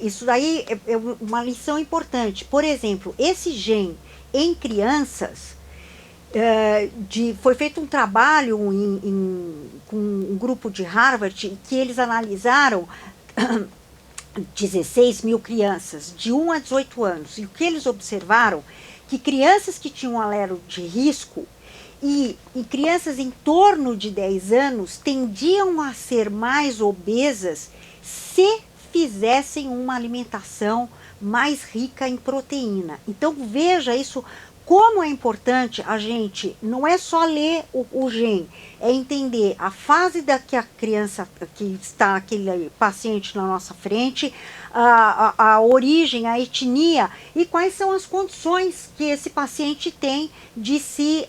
isso daí é uma lição importante. Por exemplo, esse gene em crianças, foi feito um trabalho com um grupo de Harvard, que eles analisaram 16 mil crianças de 1 a 18 anos. E o que eles observaram, que crianças que tinham um alelo de risco e crianças em torno de 10 anos tendiam a ser mais obesas se fizessem uma alimentação mais rica em proteína. Então veja isso, como é importante a gente, não é só ler o gene, é entender a fase da que a criança, que está aquele paciente na nossa frente, a origem, a etnia e quais são as condições que esse paciente tem de se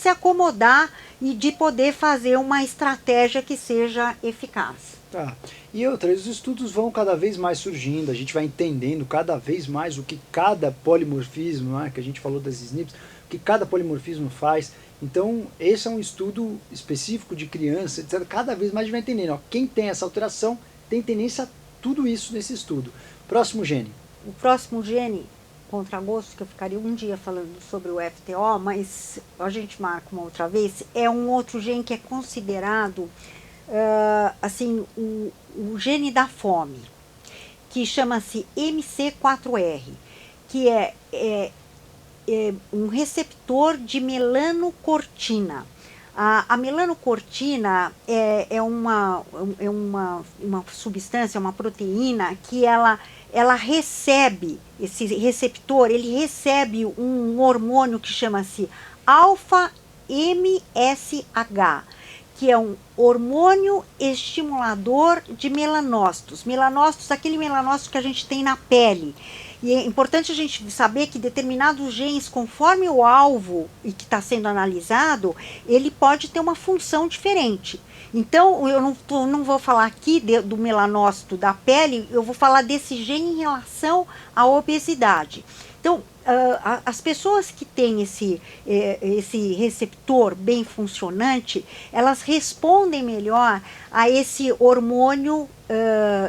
acomodar e de poder fazer uma estratégia que seja eficaz. Tá. E outra, os estudos vão cada vez mais surgindo, a gente vai entendendo cada vez mais o que cada polimorfismo, né, que a gente falou das SNPs, o que cada polimorfismo faz. Então, esse é um estudo específico de criança, etc. Cada vez mais a gente vai entendendo. Ó, quem tem essa alteração tem tendência a tudo isso nesse estudo. Próximo gene. O próximo gene, contra gosto, que eu ficaria um dia falando sobre o FTO, mas a gente marca uma outra vez, é um outro gene que é considerado assim, o gene da fome, que chama-se MC4R, que é um receptor de melanocortina. A melanocortina é uma substância, uma proteína que ela recebe, esse receptor, ele recebe um hormônio que chama-se alfa-MSH, que é um hormônio estimulador de melanócitos. Melanócitos, aquele melanócito que a gente tem na pele. E é importante a gente saber que determinados genes, conforme o alvo e que está sendo analisado, ele pode ter uma função diferente. Então, eu não vou falar aqui do melanócito da pele, eu vou falar desse gene em relação à obesidade. Então, as pessoas que têm esse receptor bem funcionante, elas respondem melhor a esse hormônio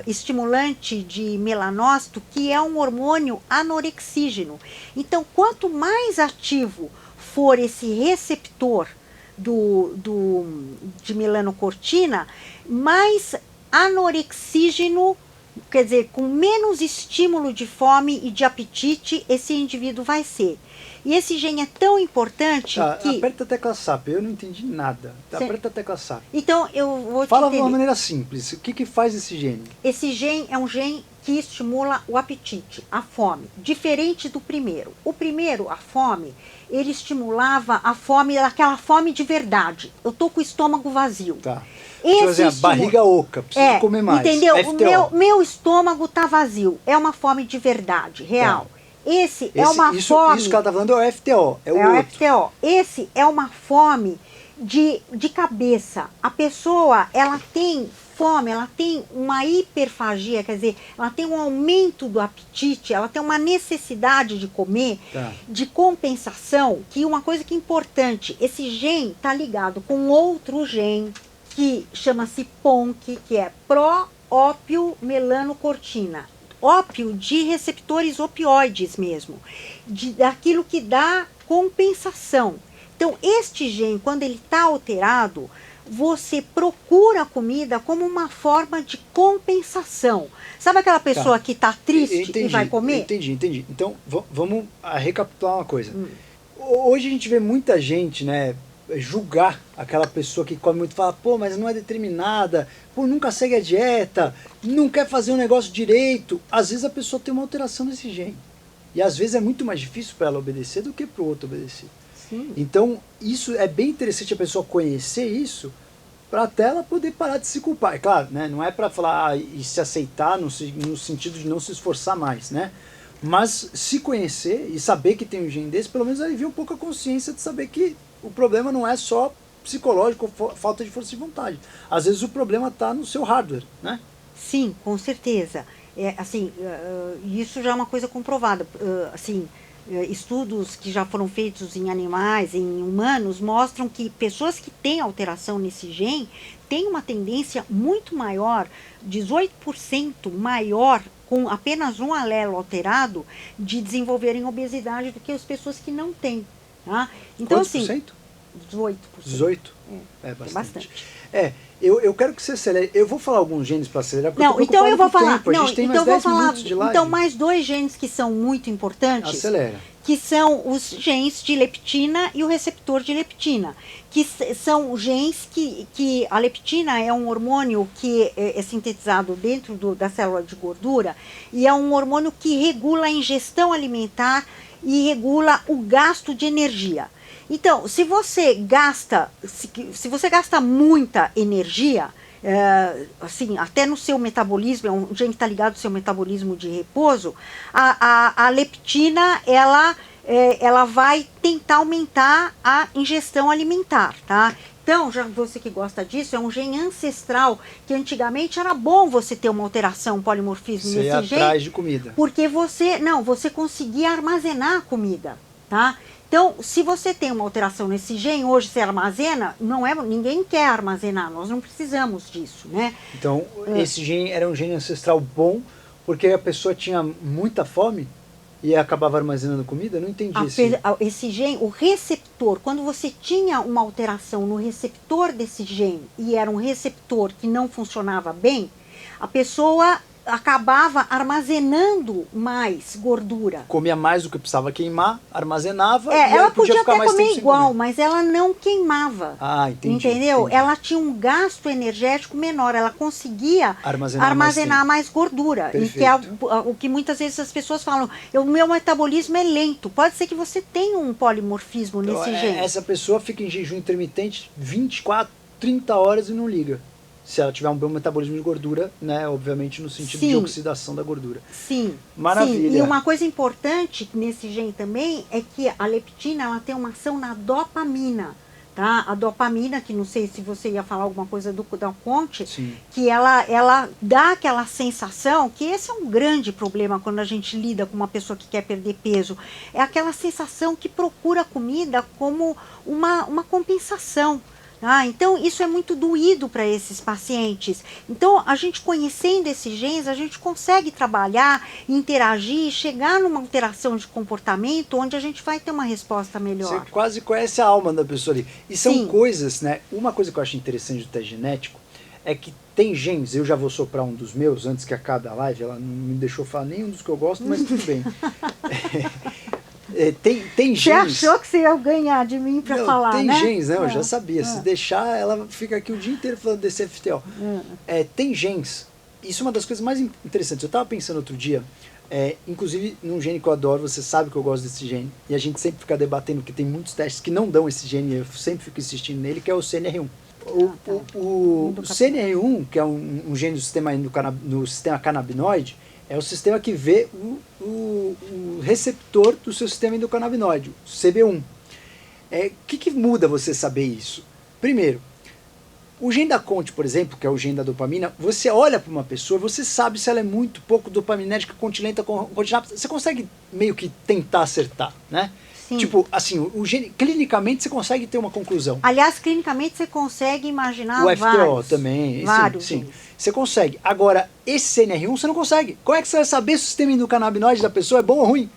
estimulante de melanócito, que é um hormônio anorexígeno. Então, quanto mais ativo for esse receptor de melanocortina, mais anorexígeno, quer dizer, com menos estímulo de fome e de apetite, esse indivíduo vai ser. E esse gene é tão importante que... Aperta a tecla SAP, eu não entendi nada. Aperta a tecla SAP. Então, eu vou te Fala de uma maneira simples, o que faz esse gene? Esse gene é um gene que estimula o apetite, a fome, diferente do primeiro. O primeiro, a fome, ele estimulava a fome, aquela fome de verdade. Eu tô com o estômago vazio. Tá. A barriga oca, preciso comer mais. Entendeu? O meu estômago tá vazio. É uma fome de verdade, real. Tá. Esse é uma fome... Isso que ela tá falando é o FTO. É o FTO. Esse é uma fome de cabeça. A pessoa, ela tem fome, ela tem uma hiperfagia, quer dizer, ela tem um aumento do apetite, ela tem uma necessidade de comer, de compensação, que uma coisa que é importante, esse gene está ligado com outro gene, que chama-se PONC, que é pró-ópio melanocortina. Ópio de receptores opioides mesmo, daquilo que dá compensação. Então, este gene, quando ele está alterado, você procura a comida como uma forma de compensação. Sabe aquela pessoa que está triste e vai comer? Entendi. Então, vamos recapitular uma coisa. Hoje a gente vê muita gente, né, julgar aquela pessoa que come muito, fala, pô, mas não é determinada, pô, nunca segue a dieta, não quer fazer um negócio direito. Às vezes a pessoa tem uma alteração desse gene. E às vezes é muito mais difícil para ela obedecer do que para o outro obedecer. Sim. Então, isso é bem interessante a pessoa conhecer isso para até ela poder parar de se culpar. É claro, né? Não é para falar e se aceitar no sentido de não se esforçar mais, né? Mas se conhecer e saber que tem um gene desse, pelo menos alivia um pouco a consciência de saber que o problema não é só psicológico, falta de força de vontade. Às vezes o problema está no seu hardware, né? Sim, com certeza. Assim, isso já é uma coisa comprovada. Assim, estudos que já foram feitos em animais, em humanos, mostram que pessoas que têm alteração nesse gene têm uma tendência muito maior, 18% maior, com apenas um alelo alterado, de desenvolverem obesidade do que as pessoas que não têm. Tá? Então, Quantos assim, por cento? 18%. 18? É bastante. Eu quero que você acelere. Eu vou falar alguns genes para acelerar, porque Não, então eu vou falar. A gente tem mais 10 minutos de live. Então, mais 2 genes que são muito importantes. Acelera. Que são os genes de leptina e o receptor de leptina, que são genes que a leptina é um hormônio que é sintetizado dentro da célula de gordura e é um hormônio que regula a ingestão alimentar e regula o gasto de energia. Então, se você gasta muita energia, assim, até no seu metabolismo, é um gene que está ligado ao seu metabolismo de repouso, a leptina, ela vai tentar aumentar a ingestão alimentar, tá? Então, já você que gosta disso, é um gene ancestral, que antigamente era bom você ter uma alteração, um polimorfismo nesse gene. Você ia atrás de comida. Porque você conseguia armazenar a comida, tá? Então, se você tem uma alteração nesse gene, hoje você armazena, ninguém quer armazenar, nós não precisamos disso, né? Então, esse gene era um gene ancestral bom, porque a pessoa tinha muita fome e acabava armazenando comida? Não entendi isso. Esse gene, o receptor, quando você tinha uma alteração no receptor desse gene e era um receptor que não funcionava bem, a pessoa acabava armazenando mais gordura. Comia mais do que precisava queimar, armazenava e ela podia ficar até mais comer tempo igual, mas ela não queimava. Ah, entendi. Entendeu? Entendi. Ela tinha um gasto energético menor, ela conseguia armazenar mais gordura. Perfeito. E que é o que muitas vezes as pessoas falam, o meu metabolismo é lento. Pode ser que você tenha um polimorfismo então, nesse gene. Essa pessoa fica em jejum intermitente 24, 30 horas e não liga. Se ela tiver um bom metabolismo de gordura, né, obviamente no sentido de oxidação da gordura. Sim. Maravilha. Sim. E uma coisa importante nesse gene também é que a leptina, ela tem uma ação na dopamina, tá? A dopamina, que não sei se você ia falar alguma coisa da Conte, Sim. que ela dá aquela sensação, que esse é um grande problema quando a gente lida com uma pessoa que quer perder peso, é aquela sensação que procura a comida como uma compensação. Então, isso é muito doído para esses pacientes. Então, a gente conhecendo esses genes, a gente consegue trabalhar, interagir, chegar numa alteração de comportamento onde a gente vai ter uma resposta melhor. Você quase conhece a alma da pessoa ali. E são coisas, né? Uma coisa que eu acho interessante do teste genético é que tem genes, eu já vou soprar um dos meus antes que acabe a live, ela não me deixou falar nenhum dos que eu gosto, mas tudo bem. Tem genes. Você achou que você ia ganhar de mim para falar, tem né? Genes, eu já sabia. Se deixar, ela fica aqui o dia inteiro falando desse FTO. Tem genes. Isso é uma das coisas mais interessantes. Eu estava pensando outro dia, inclusive num gene que eu adoro, você sabe que eu gosto desse gene, e a gente sempre fica debatendo que tem muitos testes que não dão esse gene, eu sempre fico insistindo nele, que é o CNR1. O CNR1, que é um gene do sistema canabinoide, é o sistema que vê o receptor do seu sistema endocannabinoide, o CB1. O que muda você saber isso? Primeiro, o gene da Conte, por exemplo, que é o gene da dopamina, você olha para uma pessoa, você sabe se ela é muito pouco dopaminérgica, continenta, contináptica, você consegue meio que tentar acertar, né? Sim. Tipo, assim, o gene, clinicamente você consegue ter uma conclusão. Aliás, clinicamente você consegue imaginar o vários. FTO também. Vários. Sim. Você consegue. Agora, esse CNR1 você não consegue. Como é que você vai saber se o sistema endocannabinoide da pessoa é bom ou ruim?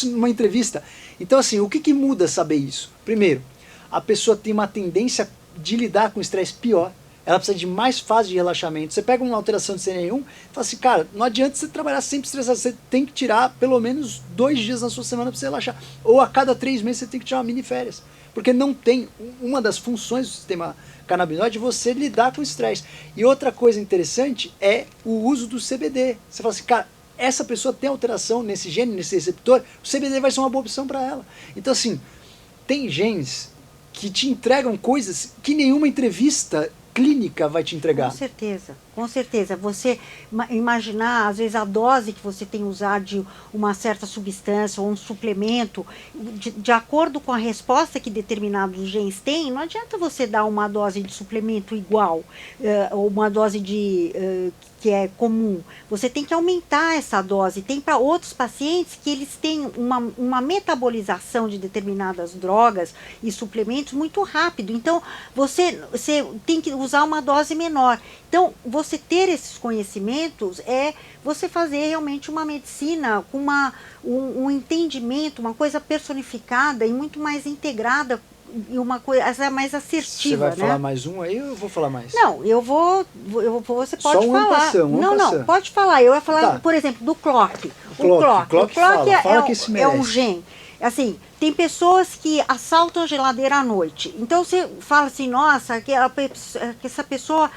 Numa entrevista. Então, assim, o que muda saber isso? Primeiro, a pessoa tem uma tendência de lidar com estresse pior. Ela precisa de mais fase de relaxamento. Você pega uma alteração de CNR1 e fala assim, cara, não adianta você trabalhar sempre estressado. Você tem que tirar pelo menos 2 dias na sua semana para você relaxar. Ou a cada 3 meses você tem que tirar uma mini férias. Porque não tem uma das funções do sistema canabinoide você lidar com o estresse. E outra coisa interessante é o uso do CBD. Você fala assim, cara, essa pessoa tem alteração nesse gene, nesse receptor, o CBD vai ser uma boa opção para ela. Então, assim, tem genes que te entregam coisas que nenhuma entrevista clínica vai te entregar. Com certeza, com certeza. Você imaginar, às vezes, a dose que você tem usado de uma certa substância ou um suplemento, de acordo com a resposta que determinados genes têm, não adianta você dar uma dose de suplemento igual, ou uma dose que é comum. Você tem que aumentar essa dose. Tem para outros pacientes que eles têm uma metabolização de determinadas drogas e suplementos muito rápido. Então, você tem que usar uma dose menor. Então, você ter esses conhecimentos é você fazer realmente uma medicina com um entendimento, uma coisa personificada e muito mais integrada e uma coisa mais assertiva. Você vai falar mais um aí ou eu vou falar mais? Não, você pode Só uma falar. passão, Não, pode falar. Eu ia falar, Tá. por exemplo, do clock. Clock fala que esse é um merece. gene. Assim, tem pessoas que assaltam a geladeira à noite. Então você fala assim, nossa, que essa pessoa,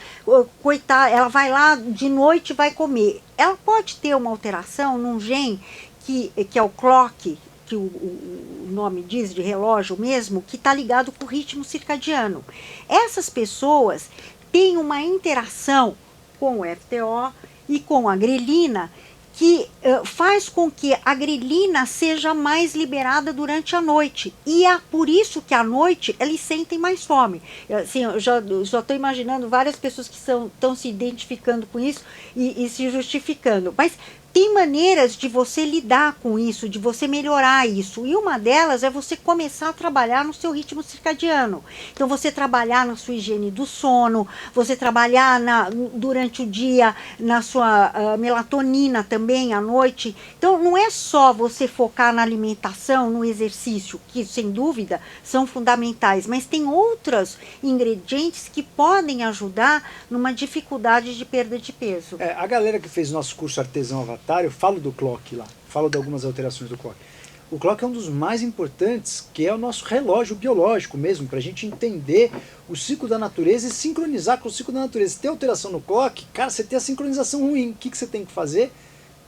coitada, ela vai lá de noite e vai comer. Ela pode ter uma alteração num gene que é o clock, que o nome diz, de relógio mesmo, que está ligado com o ritmo circadiano. Essas pessoas têm uma interação com o FTO e com a grelina que faz com que a grelina seja mais liberada durante a noite. E é por isso que à noite eles sentem mais fome. Assim, eu já estou imaginando várias pessoas que estão se identificando com isso e se justificando. Mas tem maneiras de você lidar com isso, de você melhorar isso. E uma delas é você começar a trabalhar no seu ritmo circadiano. Então, você trabalhar na sua higiene do sono, você trabalhar durante o dia na sua melatonina também, à noite. Então, não é só você focar na alimentação, no exercício, que sem dúvida são fundamentais, mas tem outros ingredientes que podem ajudar numa dificuldade de perda de peso. A galera que fez nosso curso Artesão Avatar, eu falo do clock lá, falo de algumas alterações do clock. O clock é um dos mais importantes, que é o nosso relógio biológico mesmo, para a gente entender o ciclo da natureza e sincronizar com o ciclo da natureza. Se tem alteração no clock, cara, você tem a sincronização ruim. O que você tem que fazer?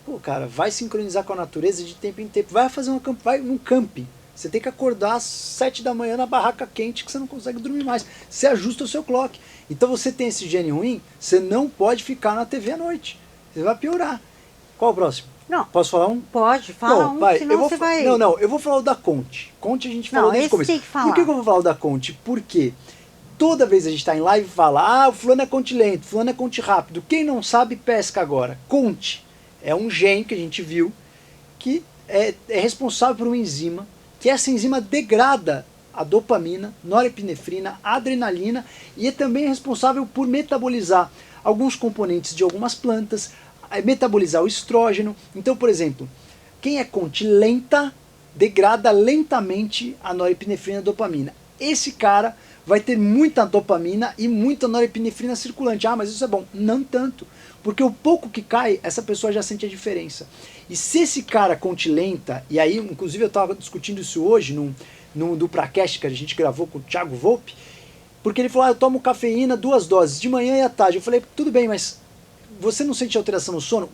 Pô, cara, vai sincronizar com a natureza de tempo em tempo. Vai fazer vai num camping. Você tem que acordar às 7 da manhã na barraca quente que você não consegue dormir mais. Você ajusta o seu clock. Então você tem esse gene ruim, você não pode ficar na TV à noite. Você vai piorar. Qual o próximo? Não. Posso falar um? Pode, fala senão você vai... Não, eu vou falar o da Conte. Conte a gente falou desde o começo. Tem que falar. Por que eu vou falar o da Conte? Porque toda vez a gente está em live e fala, o fulano é Conte lento, fulano é Conte rápido. Quem não sabe, pesca agora. Conte é um gene que a gente viu que é responsável por uma enzima, que essa enzima degrada a dopamina, norepinefrina, adrenalina e é também responsável por metabolizar alguns componentes de algumas plantas, metabolizar o estrógeno. Então, por exemplo, quem é Conte lenta degrada lentamente a norepinefrina e a dopamina. Esse cara vai ter muita dopamina e muita norepinefrina circulante. Mas isso é bom. Não tanto. Porque o pouco que cai, essa pessoa já sente a diferença. E se esse cara Conte lenta, e aí, inclusive eu estava discutindo isso hoje num Dupracast que a gente gravou com o Thiago Volpe, porque ele falou, eu tomo cafeína 2 doses, de manhã e à tarde. Eu falei, tudo bem, mas você não sente alteração no sono?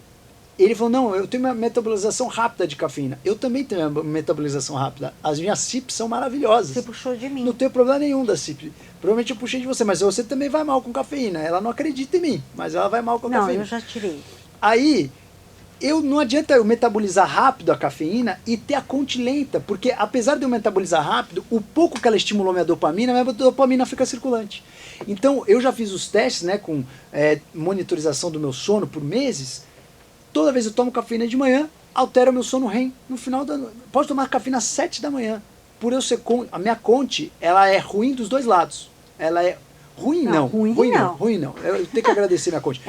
Ele falou, não, eu tenho uma metabolização rápida de cafeína. Eu também tenho uma metabolização rápida. As minhas CIPs são maravilhosas. Você puxou de mim. Não tenho problema nenhum da CIP. Provavelmente eu puxei de você, mas você também vai mal com cafeína. Ela não acredita em mim, mas ela vai mal com a cafeína. Não, eu já tirei. Aí, não adianta eu metabolizar rápido a cafeína e ter a Conte lenta, porque apesar de eu metabolizar rápido, o pouco que ela estimulou minha dopamina fica circulante. Então, eu já fiz os testes, né, com monitorização do meu sono por meses. Toda vez eu tomo cafeína de manhã, altera o meu sono REM no final da noite. Posso tomar cafeína às 7 da manhã. Por eu ser a minha Conte, ela é ruim dos dois lados. Ela é ruim não. Ruim não. Eu tenho que agradecer minha Conte.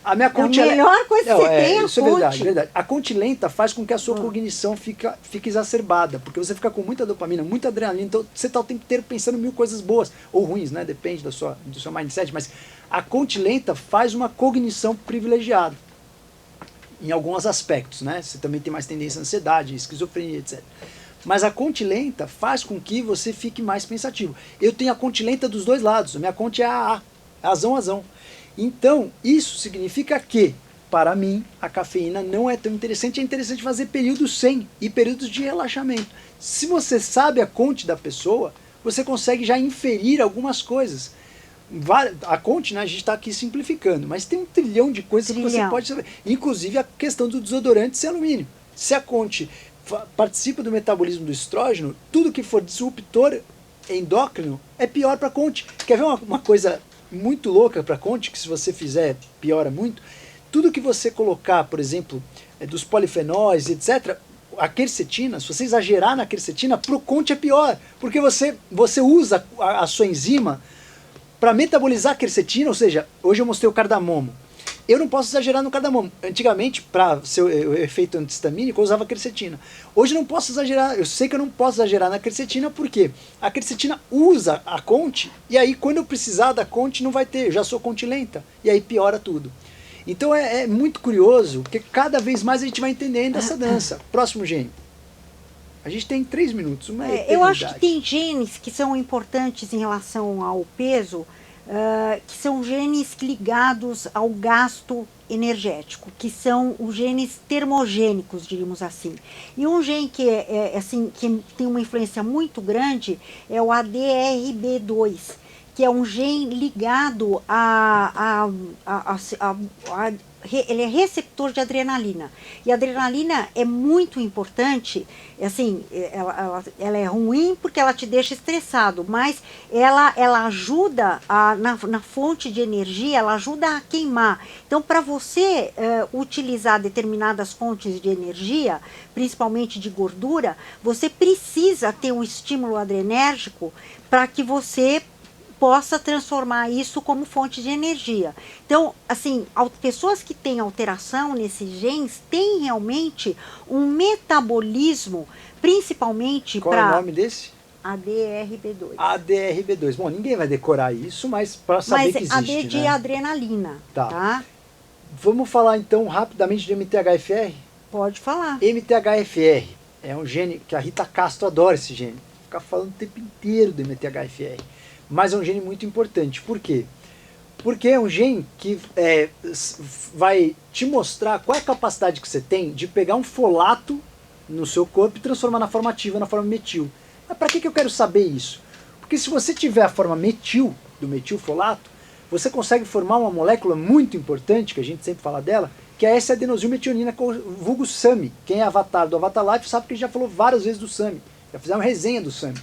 A minha Conte, a melhor coisa que você tem é a isso Conte. É verdade. A Conte lenta faz com que a sua cognição fique exacerbada, porque você fica com muita dopamina, muita adrenalina, então você está o tempo inteiro pensando 1000 coisas boas, ou ruins, né? Depende do seu mindset, mas a Conte lenta faz uma cognição privilegiada, em alguns aspectos, né? Você também tem mais tendência à ansiedade, esquizofrenia, etc. Mas a Conte lenta faz com que você fique mais pensativo. Eu tenho a Conte lenta dos dois lados, a minha Conte é AA, azão. Então, isso significa que, para mim, a cafeína não é tão interessante. É interessante fazer períodos sem e períodos de relaxamento. Se você sabe a Conte da pessoa, você consegue já inferir algumas coisas. A Conte, né, a gente está aqui simplificando, mas tem um trilhão de coisas que você pode saber. Inclusive a questão do desodorante sem alumínio. Se a Conte participa do metabolismo do estrógeno, tudo que for disruptor endócrino é pior para a Conte. Quer ver uma coisa muito louca para a Conte, que se você fizer piora muito? Tudo que você colocar, por exemplo, dos polifenóis, etc., a quercetina, se você exagerar na quercetina, para o Conte é pior, porque você usa a sua enzima para metabolizar a quercetina, ou seja, hoje eu mostrei o cardamomo. Eu não posso exagerar no cardamomo. Antigamente, para o efeito antihistamínico, eu usava quercetina. Hoje eu não posso exagerar, eu sei que eu não posso exagerar na quercetina, porque a quercetina usa a Conte, e aí quando eu precisar da Conte não vai ter, eu já sou Conte lenta, e aí piora tudo. Então é muito curioso, porque cada vez mais a gente vai entendendo essa dança. Próximo gene. A gente tem 3 minutos, uma eu acho que tem genes que são importantes em relação ao peso, que são genes ligados ao gasto energético, que são os genes termogênicos, diríamos assim. E um gene que assim, que tem uma influência muito grande é o ADRB2, que é um gene ligado ele é receptor de adrenalina. E a adrenalina é muito importante, assim, ela é ruim porque ela te deixa estressado, mas ela ajuda na fonte de energia, ela ajuda a queimar. Então, para você utilizar determinadas fontes de energia, principalmente de gordura, você precisa ter um estímulo adrenérgico para que você possa transformar isso como fonte de energia. Então, assim, pessoas que têm alteração nesses genes têm realmente um metabolismo, principalmente para... Qual é o nome desse? ADRB2. ADRB2. Bom, ninguém vai decorar isso, mas para saber que existe, AD de adrenalina, tá? Vamos falar então rapidamente de MTHFR? Pode falar. MTHFR é um gene que a Rita Castro adora esse gene. Fica falando o tempo inteiro do MTHFR. Mas é um gene muito importante. Por quê? Porque é um gene que vai te mostrar qual é a capacidade que você tem de pegar um folato no seu corpo e transformar na forma ativa, na forma metil. Mas para que eu quero saber isso? Porque se você tiver a forma metil, do metilfolato, você consegue formar uma molécula muito importante, que a gente sempre fala dela, que é a S-adenosilmetionina, vulgo SAMe. Quem é avatar do Avatar Life sabe que a gente já falou várias vezes do SAMe. Já fizemos resenha do SAMe.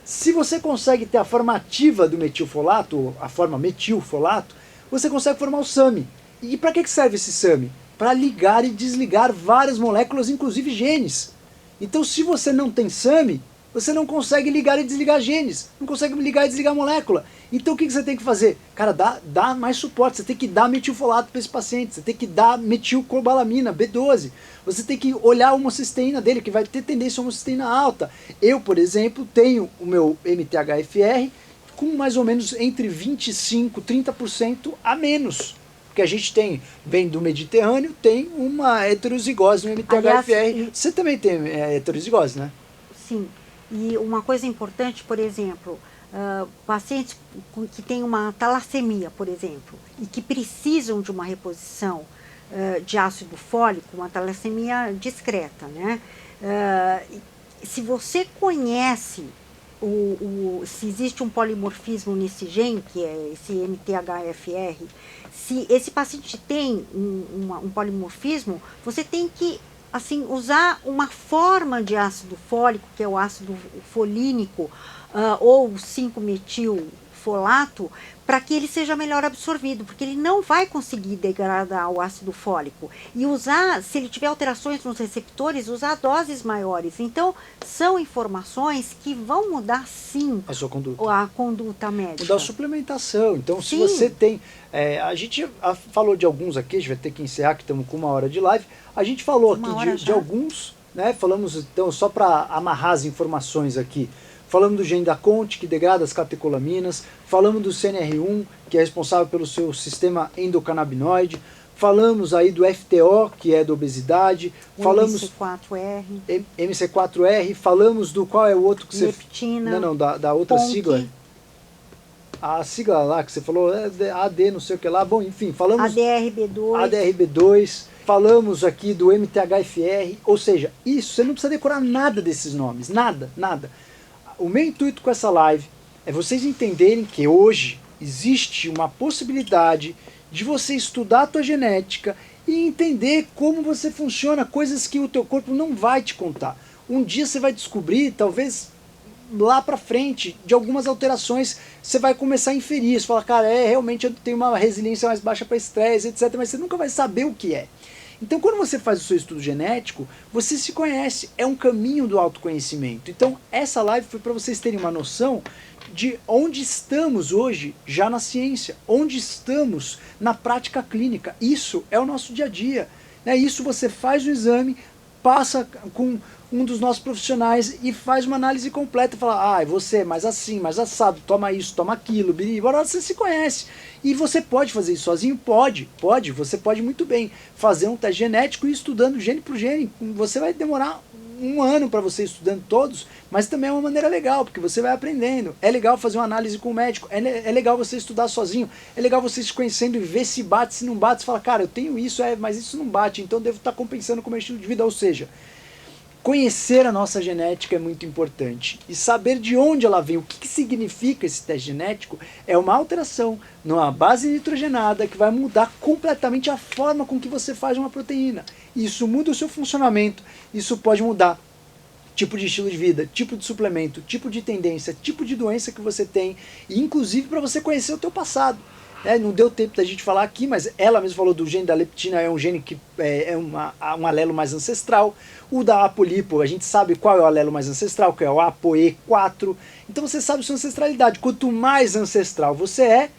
Se você consegue ter a forma ativa do metilfolato, ou a forma metilfolato, você consegue formar o SAMe. E para que serve esse SAMe? Para ligar e desligar várias moléculas, inclusive genes. Então, se você não tem SAMe, você não consegue ligar e desligar genes, não consegue ligar e desligar a molécula. Então o que você tem que fazer? Cara, dá mais suporte, você tem que dar metilfolato para esse paciente, você tem que dar metilcobalamina, B12, você tem que olhar a homocisteína dele, que vai ter tendência a homocisteína alta. Eu, por exemplo, tenho o meu MTHFR com mais ou menos entre 25% e 30% a menos. Porque a gente vem do Mediterrâneo, tem uma heterozigose no MTHFR. Aliás, você também tem heterozigose, né? Sim. E uma coisa importante, por exemplo, pacientes que têm uma talassemia, por exemplo, e que precisam de uma reposição de ácido fólico, uma talassemia discreta, né? Se você conhece se existe um polimorfismo nesse gene, que é esse MTHFR, se esse paciente tem um polimorfismo, você tem que usar uma forma de ácido fólico, que é o ácido folínico, ou 5-metilfolato, para que ele seja melhor absorvido, porque ele não vai conseguir degradar o ácido fólico. E se ele tiver alterações nos receptores, usar doses maiores. Então, são informações que vão mudar, sim, a sua conduta. A conduta médica. Mudar a suplementação. Então, se você tem... a gente falou de alguns aqui, a gente vai ter que encerrar, que estamos com 1 hora de live. A gente falou aqui de alguns, né? Falamos, então, só para amarrar as informações aqui. Falamos do gene da Conte, que degrada as catecolaminas. Falamos do CNR1, que é responsável pelo seu sistema endocannabinoide. Falamos aí do FTO, que é da obesidade. Falamos MC4R. MC4R. Falamos do qual é o outro que Leptina. você... Não, da outra PONC. sigla. A sigla lá que você falou, AD não sei o que lá. Bom, enfim, falamos... ADRB2. ADRB2. Falamos aqui do MTHFR. Ou seja, isso, você não precisa decorar nada desses nomes. Nada, nada. O meu intuito com essa live é vocês entenderem que hoje existe uma possibilidade de você estudar a tua genética e entender como você funciona, coisas que o teu corpo não vai te contar. Um dia você vai descobrir, talvez lá pra frente, de algumas alterações, você vai começar a inferir. Você fala, cara, realmente eu tenho uma resiliência mais baixa para estresse, etc. Mas você nunca vai saber o que é. Então, quando você faz o seu estudo genético, você se conhece, é um caminho do autoconhecimento. Então, essa live foi para vocês terem uma noção de onde estamos hoje já na ciência, onde estamos na prática clínica. Isso é o nosso dia a dia, né? Isso você faz o exame, passa com um dos nossos profissionais e faz uma análise completa e fala, você é mais assim, mais assado, toma isso, toma aquilo, bora, você se conhece. E você pode fazer isso sozinho? Pode, você pode muito bem fazer um teste genético e ir estudando gene por gene. Você vai demorar um ano para você ir estudando todos, mas também é uma maneira legal, porque você vai aprendendo. É legal fazer uma análise com o médico, é legal você estudar sozinho, é legal você se conhecendo e ver se bate, se não bate, você fala, cara, eu tenho isso, mas isso não bate, então devo estar compensando com o meu estilo de vida. Ou seja, conhecer a nossa genética é muito importante e saber de onde ela vem, o que significa esse teste genético, é uma alteração numa base nitrogenada que vai mudar completamente a forma com que você faz uma proteína. Isso muda o seu funcionamento, isso pode mudar tipo de estilo de vida, tipo de suplemento, tipo de tendência, tipo de doença que você tem, e inclusive para você conhecer o teu passado. Não deu tempo da gente falar aqui, mas ela mesma falou do gene da leptina, é um gene que é um alelo mais ancestral. O da apolipo, a gente sabe qual é o alelo mais ancestral, que é o ApoE4. Então você sabe sua ancestralidade. Quanto mais ancestral você é,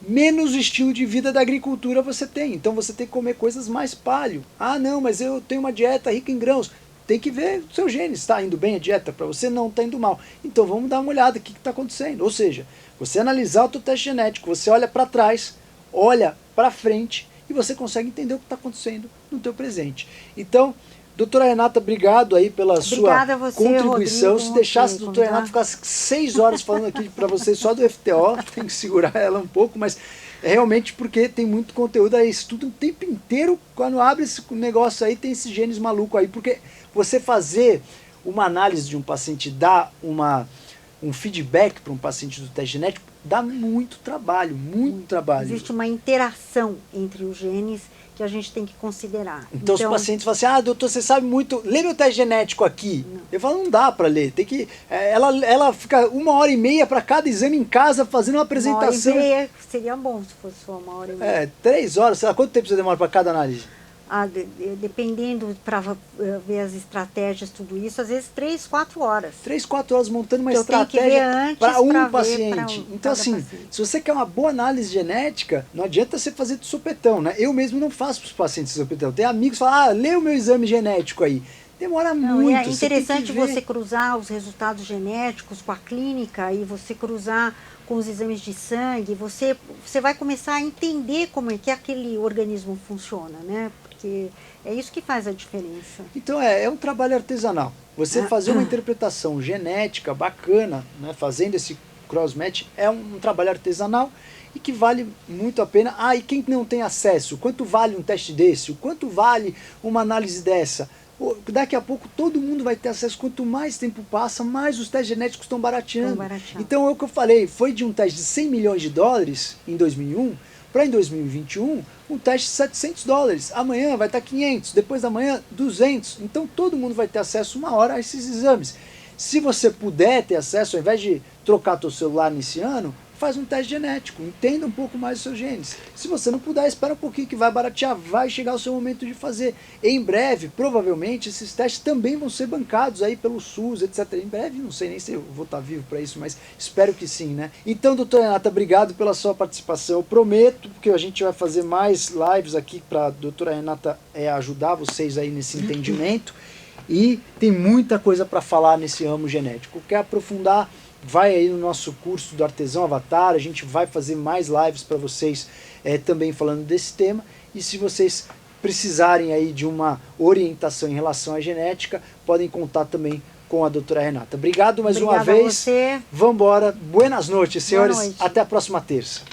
menos estilo de vida da agricultura você tem. Então você tem que comer coisas mais paleo. Não, mas eu tenho uma dieta rica em grãos. Tem que ver o seu gene, está indo bem a dieta para você, não está indo mal. Então vamos dar uma olhada, o que está acontecendo. Ou seja, você analisar o teu teste genético, você olha para trás, olha para frente e você consegue entender o que está acontecendo no teu presente. Então, doutora Renata, obrigado aí pela sua contribuição. Rodrigo, se deixasse a doutora Renata ficar 6 horas falando aqui para vocês só do FTO, tem que segurar ela um pouco, mas realmente porque tem muito conteúdo aí, estuda o tempo inteiro, quando abre esse negócio aí, tem esses genes malucos aí, porque você fazer uma análise de um paciente, dar um feedback para um paciente do teste genético, dá muito trabalho, muito trabalho. Existe uma interação entre os genes que a gente tem que considerar. Então os pacientes falam assim, doutor, você sabe muito, lê meu teste genético aqui. Não. Eu falo, não dá para ler, tem que... Ela fica 1h30 para cada exame em casa, fazendo uma apresentação. 1h30 seria bom se fosse só 1h30. 3 horas, sei lá, quanto tempo você demora para cada análise? Dependendo, para ver as estratégias, tudo isso, às vezes 3, 4 horas. 3, 4 horas montando uma estratégia para um paciente. Então, assim, paciente. Se você quer uma boa análise genética, não adianta você fazer de sopetão, né? Eu mesmo não faço para os pacientes de sopetão. Tem amigos que falam, lê o meu exame genético aí. Demora muito. É interessante você cruzar os resultados genéticos com a clínica e você cruzar com os exames de sangue. Você vai começar a entender como é que aquele organismo funciona, né? Porque é isso que faz a diferença. Então é um trabalho artesanal. Você fazer uma interpretação genética bacana, né, fazendo esse cross-match, é um trabalho artesanal e que vale muito a pena. E quem não tem acesso, quanto vale um teste desse? O quanto vale uma análise dessa? Daqui a pouco todo mundo vai ter acesso. Quanto mais tempo passa, mais os testes genéticos estão barateando. Então é o que eu falei, foi de um teste de $100 milhões em 2001 para em 2021 um teste de $700. Amanhã vai estar 500, depois da manhã 200. Então todo mundo vai ter acesso uma hora a esses exames. Se você puder ter acesso, ao invés de trocar teu celular nesse ano, faz um teste genético, entenda um pouco mais os seus genes. Se você não puder, espera um pouquinho que vai baratear, vai chegar o seu momento de fazer. Em breve, provavelmente, esses testes também vão ser bancados aí pelo SUS, etc. Em breve, não sei nem se eu vou estar vivo para isso, mas espero que sim, né? Então, doutora Renata, obrigado pela sua participação. Eu prometo que a gente vai fazer mais lives aqui para a doutora Renata ajudar vocês aí nesse entendimento. E tem muita coisa para falar nesse ramo genético. Quer aprofundar? Vai aí no nosso curso do Artesão Avatar, a gente vai fazer mais lives para vocês também falando desse tema. E se vocês precisarem aí de uma orientação em relação à genética, podem contar também com a doutora Renata. Obrigado mais uma vez. Você. Vamos embora. Buenas noites, senhores. Boa noite. Até a próxima terça.